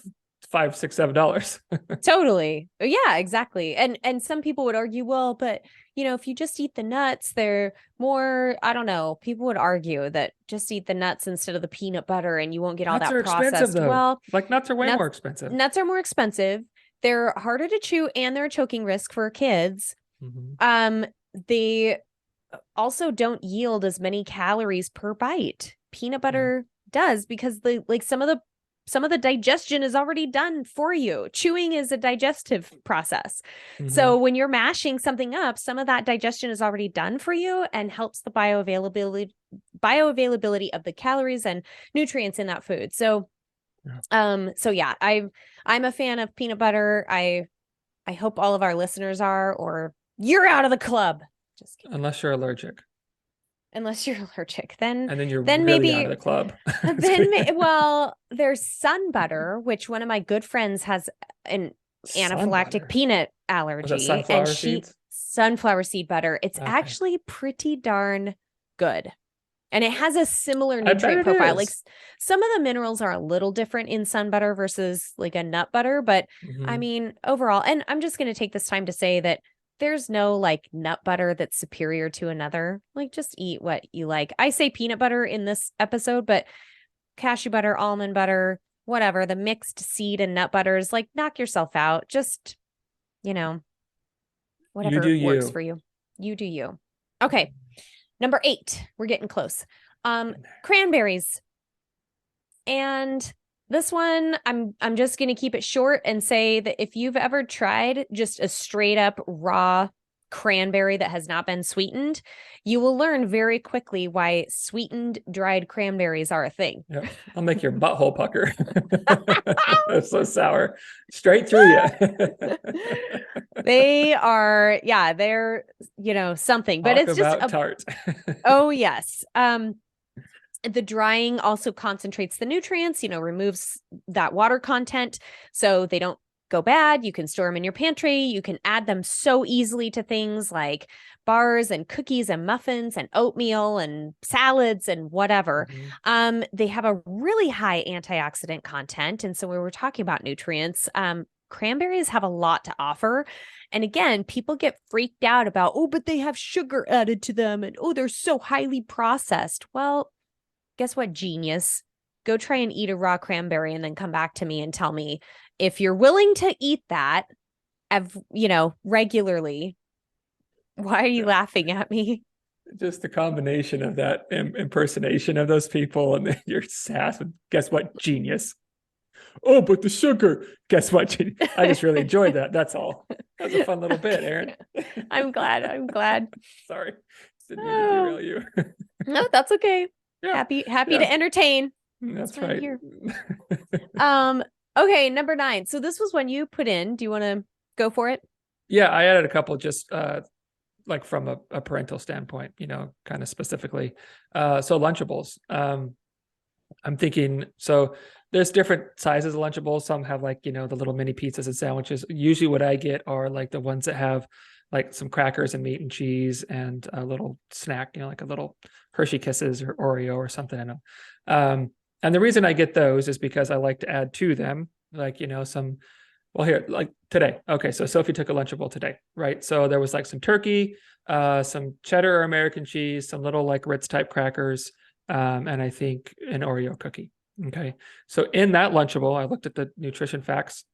[SPEAKER 2] $5, $6, $7.
[SPEAKER 1] totally. Yeah, exactly. And some people would argue, well, but if you just eat the nuts, they're more, I don't know. People would argue that just eat the nuts instead of the peanut butter and you won't get all
[SPEAKER 2] Nuts
[SPEAKER 1] that
[SPEAKER 2] are expensive
[SPEAKER 1] processed.
[SPEAKER 2] though.
[SPEAKER 1] Well,
[SPEAKER 2] Like, nuts are way
[SPEAKER 1] nuts
[SPEAKER 2] more expensive.
[SPEAKER 1] nuts are more expensive. They're harder to chew and they're a choking risk for kids.
[SPEAKER 2] Mm-hmm.
[SPEAKER 1] They also don't yield as many calories per bite. Peanut butter does, because some of the digestion is already done for you. Chewing is a digestive process.
[SPEAKER 2] Mm-hmm.
[SPEAKER 1] So when you're mashing something up, some of that digestion is already done for you and helps the bioavailability of the calories and nutrients in that food. So yeah, I'm a fan of peanut butter. I hope all of our listeners are, or you're out of the club. Just kidding.
[SPEAKER 2] Unless you're allergic.
[SPEAKER 1] Unless you're allergic, then
[SPEAKER 2] And then you're really out of the club.
[SPEAKER 1] well, there's sun butter, which one of my good friends has an anaphylactic peanut
[SPEAKER 2] Was that
[SPEAKER 1] allergy,
[SPEAKER 2] sunflower
[SPEAKER 1] and
[SPEAKER 2] seeds?
[SPEAKER 1] sunflower seed butter. It's
[SPEAKER 2] Okay.
[SPEAKER 1] actually pretty darn good. And it has a similar
[SPEAKER 2] I bet
[SPEAKER 1] nutrient
[SPEAKER 2] it
[SPEAKER 1] profile. Like
[SPEAKER 2] is.
[SPEAKER 1] some of the minerals are a little different in sun butter versus like a nut butter, but I
[SPEAKER 2] Mhm.
[SPEAKER 1] mean, overall, and I'm just going to take this time to say that there's no like nut butter that's superior to another. Like, just eat what you like. I say peanut butter in this episode, but cashew butter, almond butter, whatever, the mixed seed and nut butters, like, knock yourself out. Just,
[SPEAKER 2] You
[SPEAKER 1] whatever
[SPEAKER 2] do
[SPEAKER 1] works
[SPEAKER 2] you.
[SPEAKER 1] for you. You do you. Okay. Number 8. We're getting close. Cranberries. And this one, I'm just going to keep it short and say that if you've ever tried just a straight up raw cranberry that has not been sweetened, you will learn very quickly why sweetened dried cranberries are a thing.
[SPEAKER 2] Yep. I'll make your butthole pucker. It's so sour. Straight through you.
[SPEAKER 1] They are, yeah, they're, something, but
[SPEAKER 2] Talk
[SPEAKER 1] it's just
[SPEAKER 2] about tart.
[SPEAKER 1] oh yes. The drying also concentrates the nutrients, removes that water content so they don't go bad. You can store them in your pantry. You can add them so easily to things like bars and cookies and muffins and oatmeal and salads and whatever.
[SPEAKER 2] Mhm.
[SPEAKER 1] They have a really high antioxidant content. And so when we're talking about nutrients, cranberries have a lot to offer. And again, people get freaked out about, oh, but they have sugar added to them and, oh, they're so highly processed. Well, guess what, genius? Go try and eat a raw cranberry and then come back to me and tell me if you're willing to eat that, regularly. Why are you laughing at me?
[SPEAKER 2] Just the combination of that impersonation of those people and then your sass. Guess what, genius? Oh, but the sugar. Guess what, genius? I just really enjoyed that. That's all. That's a fun little bit, Aaron.
[SPEAKER 1] I'm glad.
[SPEAKER 2] Sorry. Didn't mean to derail you.
[SPEAKER 1] No, that's okay.
[SPEAKER 2] Yeah.
[SPEAKER 1] Happy
[SPEAKER 2] Yeah.
[SPEAKER 1] to entertain.
[SPEAKER 2] That's
[SPEAKER 1] why I'm
[SPEAKER 2] right.
[SPEAKER 1] here. Okay, number 9. So this was one you put in. Do you want to go for it?
[SPEAKER 2] Yeah, I added a couple just like from a parental standpoint, kind of specifically. So Lunchables. I'm thinking, so there's different sizes of Lunchables. Some have like, the little mini pizzas and sandwiches. Usually what I get are like the ones that have like some crackers and meat and cheese and a little snack, like a little Hershey Kisses or Oreo or something in them. And the reason I get those is because I like to add to them, like, some Well, here, like today. Okay, so Sophie took a Lunchable today, right? So there was like some turkey, some cheddar or American cheese, some little like Ritz type crackers, and I think an Oreo cookie. Okay, so in that Lunchable, I looked at the nutrition facts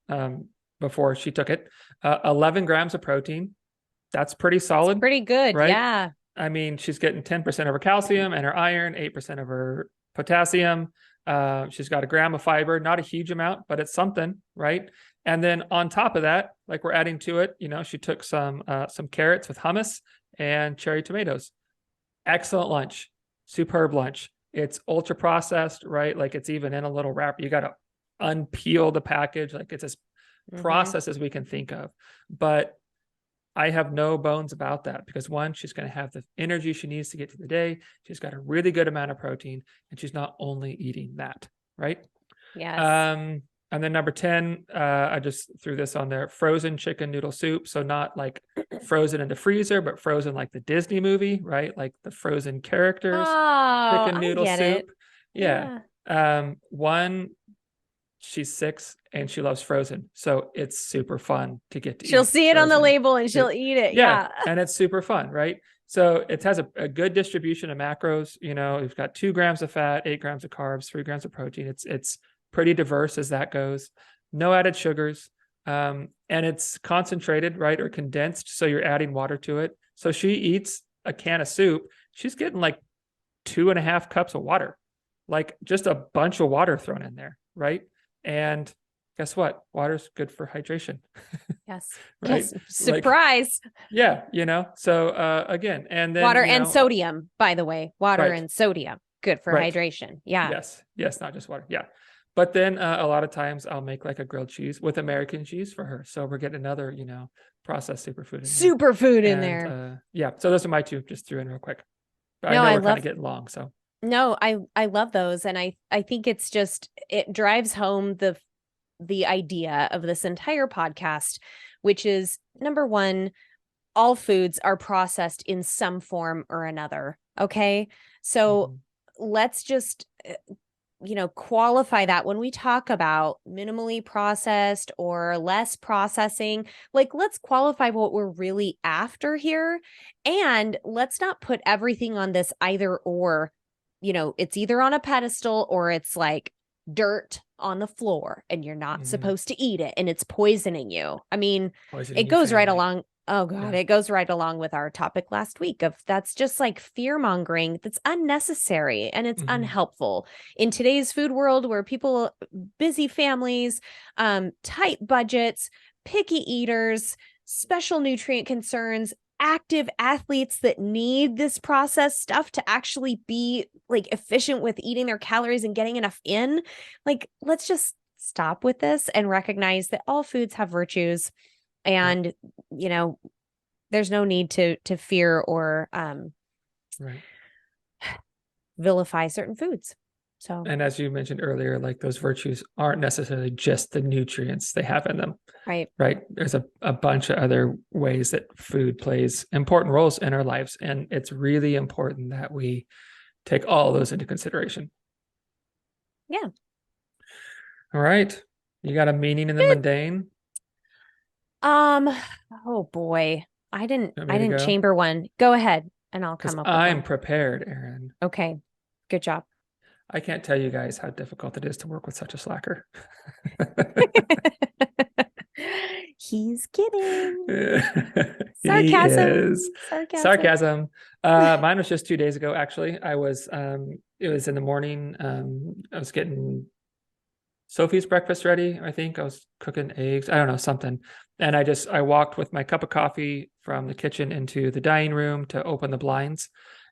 [SPEAKER 2] before she took it. 11 grams of protein. That's pretty
[SPEAKER 1] That's
[SPEAKER 2] solid,
[SPEAKER 1] pretty good.
[SPEAKER 2] right?
[SPEAKER 1] Yeah.
[SPEAKER 2] I mean, she's getting 10% of her calcium and her iron, 8% of her potassium. She's got a gram of fiber, not a huge amount, but it's something, right? And then on top of that, like we're adding to it, she took some carrots with hummus and cherry tomatoes. Excellent lunch, superb lunch. It's ultra processed, right? Like it's even in a little wrapper. You got to unpeel the package. Like it's as processed as we can think of. But I have no bones about that because one, she's going to have the energy she needs to get through the day. She's got a really good amount of protein, and she's not only eating that, right?
[SPEAKER 1] Yes.
[SPEAKER 2] And then number 10, I just threw this on there, frozen chicken noodle soup. So not like frozen in the freezer, but frozen like the Disney movie, right? Like the frozen characters,
[SPEAKER 1] Oh,
[SPEAKER 2] chicken
[SPEAKER 1] I
[SPEAKER 2] noodle
[SPEAKER 1] get
[SPEAKER 2] soup.
[SPEAKER 1] it.
[SPEAKER 2] Yeah. One, she's 6 and she loves frozen. So it's super fun to get to
[SPEAKER 1] She'll
[SPEAKER 2] eat
[SPEAKER 1] see it on the
[SPEAKER 2] frozen.
[SPEAKER 1] label and she'll eat it.
[SPEAKER 2] Yeah.
[SPEAKER 1] Yeah.
[SPEAKER 2] And it's super fun, right? So it has a good distribution of macros. We've got 2 grams of fat, 8 grams of carbs, 3 grams of protein. It's pretty diverse as that goes. No added sugars. And it's concentrated, right? Or condensed. So you're adding water to it. So she eats a can of soup. She's getting like 2.5 cups of water, like just a bunch of water thrown in there, right? And guess what? Water's good for hydration.
[SPEAKER 1] Yes.
[SPEAKER 2] Right?
[SPEAKER 1] Yes. Surprise.
[SPEAKER 2] Like, yeah. So again, and then
[SPEAKER 1] Water and sodium, by the way. Water
[SPEAKER 2] right.
[SPEAKER 1] and sodium. Good for hydration. Yeah.
[SPEAKER 2] Yes, not just water. Yeah. But then a lot of times I'll make like a grilled cheese with American cheese for her. So we're getting another, processed superfood
[SPEAKER 1] in there.
[SPEAKER 2] Yeah. So those are my 2, just threw in real quick. But
[SPEAKER 1] No,
[SPEAKER 2] I know we're kind of getting long. So
[SPEAKER 1] no, I love those. And I think it's just, it drives home the idea of this entire podcast, which is number one, all foods are processed in some form or another. Okay. So let's just, qualify that when we talk about minimally processed or less processing, like let's qualify what we're really after here. And let's not put everything on this either or, it's either on a pedestal or it's like dirt on the floor and you're not supposed to eat it and it poisoning you. I mean, it goes right along. Oh God, It goes right along with our topic last week of that's just like fear mongering that's unnecessary and it's unhelpful in today's food world where people, busy families, tight budgets, picky eaters, special nutrient concerns, active athletes that need this processed stuff to actually be like efficient with eating their calories and getting enough in. Like, let's just stop with this and recognize that all foods have virtues. And, there's no need to fear or vilify certain foods. So,
[SPEAKER 2] and as you mentioned earlier, like those virtues aren't necessarily just the nutrients they have in them.
[SPEAKER 1] Right.
[SPEAKER 2] There's a bunch of other ways that food plays important roles in our lives. And it's really important that we take all of those into consideration.
[SPEAKER 1] Yeah.
[SPEAKER 2] All right. You got a meaning in the mundane?
[SPEAKER 1] Oh boy. I didn't chamber one. Go ahead and I'll come up with
[SPEAKER 2] I'm
[SPEAKER 1] one.
[SPEAKER 2] prepared, Erin.
[SPEAKER 1] Okay. Good job.
[SPEAKER 2] I can't tell you guys how difficult it is to work with such a slacker.
[SPEAKER 1] He's kidding.
[SPEAKER 2] Sarcasm. Sarcasm. Mine was just 2 days ago, actually. It was in the morning. I was getting Sophie's breakfast ready. I think I was cooking eggs. I don't know, something. And I walked with my cup of coffee from the kitchen into the dining room to open the blinds.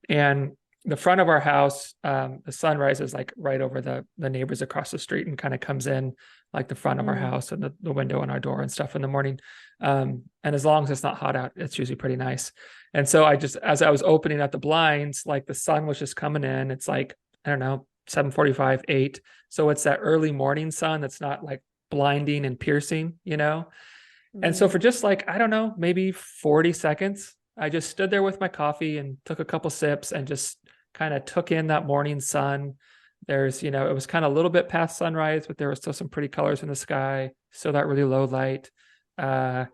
[SPEAKER 2] And the front of our house, the sun rises like right over the neighbors across the street and kind of comes in like the front of our house and the window on our door and stuff in the morning. And as long as it's not hot out, it's usually pretty nice. And so as I was opening up the blinds, like the sun was just coming in. It's like, I don't know, 7:45, 8. So it's that early morning sun that's not like blinding and piercing, And so for just like, I don't know, maybe 40 seconds, I just stood there with my coffee and took a couple sips and just kind of took in that morning sun, There's, you know, it was kind of a little bit past sunrise, but there was still some pretty colors in the sky, still that really low light. And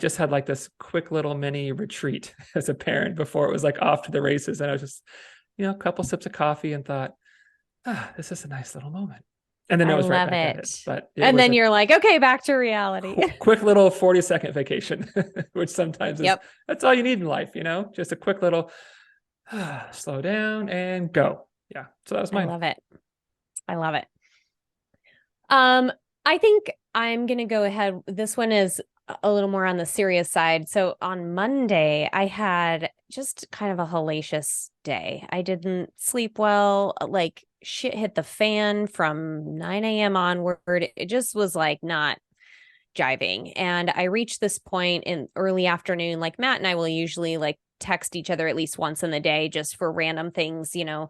[SPEAKER 2] just had like this quick little mini retreat as a parent before it was like off to the races. And I was just, you know, a couple sips of coffee and thought, this is a nice little moment. And then I was right
[SPEAKER 1] love
[SPEAKER 2] back at it. But
[SPEAKER 1] and then you're like, okay, back to reality.
[SPEAKER 2] Quick little 40-second vacation, which sometimes is,
[SPEAKER 1] Yep.
[SPEAKER 2] that's all you need in life, you know, just a quick little slow down and go. Yeah. So that was mine.
[SPEAKER 1] I love it. I love it. I think I'm going to go ahead. This one is a little more on the serious side. So on Monday, I had just kind of a hellacious day. I didn't sleep well. Like shit hit the fan from 9 a.m. onward. It just was like not jiving. And I reached this point in early afternoon, like Matt and I will usually like text each other at least once in the day just for random things, you know.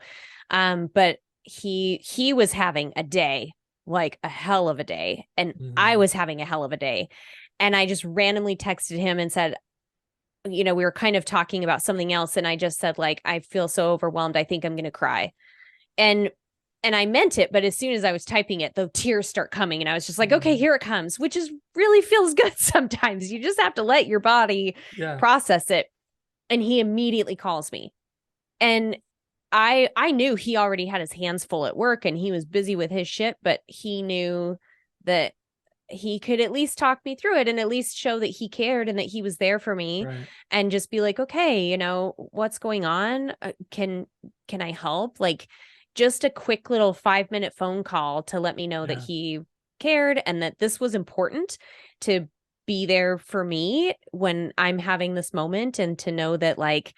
[SPEAKER 1] But he was having a day, like a hell of a day. And I was having a hell of a day. And I just randomly texted him and said, you know, we were kind of talking about something else. And I just said, like, I feel so overwhelmed. I think I'm going to cry. And I meant it. But as soon as I was typing it, the tears start coming. And I was just like, okay, here it comes, which is really feels good sometimes. You just have to let your body process it. And he immediately calls me. And I knew he already had his hands full at work and he was busy with his shit, but he knew that he could at least talk me through it and at least show that he cared and that he was there for me and just be like, okay, you know, what's going on? Can I help? Like just a quick little 5-minute phone call to let me know that he cared and that this was important to be there for me when I'm having this moment and to know that like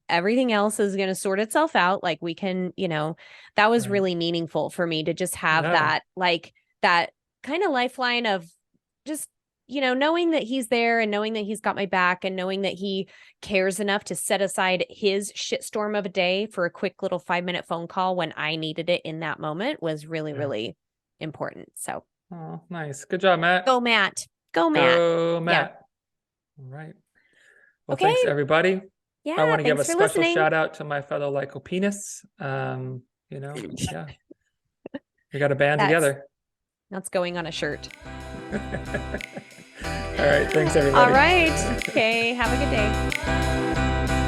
[SPEAKER 1] everything else is going to sort itself out. Like we can, you know, that was really meaningful for me to just have that, like that kind of lifeline of just, you know, knowing that he's there and knowing that he's got my back and knowing that he cares enough to set aside his shitstorm of a day for a quick little 5-minute phone call when I needed it in that moment was really, really important. So.
[SPEAKER 2] Oh, nice. Good job, Matt.
[SPEAKER 1] Go, Matt. Go, Matt.
[SPEAKER 2] Go, Matt. Yeah. All right. Well, thanks everybody.
[SPEAKER 1] Yeah.
[SPEAKER 2] I want to give a special
[SPEAKER 1] listening.
[SPEAKER 2] shout out to my fellow lycopenists. You know, we got a band together.
[SPEAKER 1] That's going on a shirt.
[SPEAKER 2] All right. Thanks, everybody.
[SPEAKER 1] All right. Okay. Have a good day.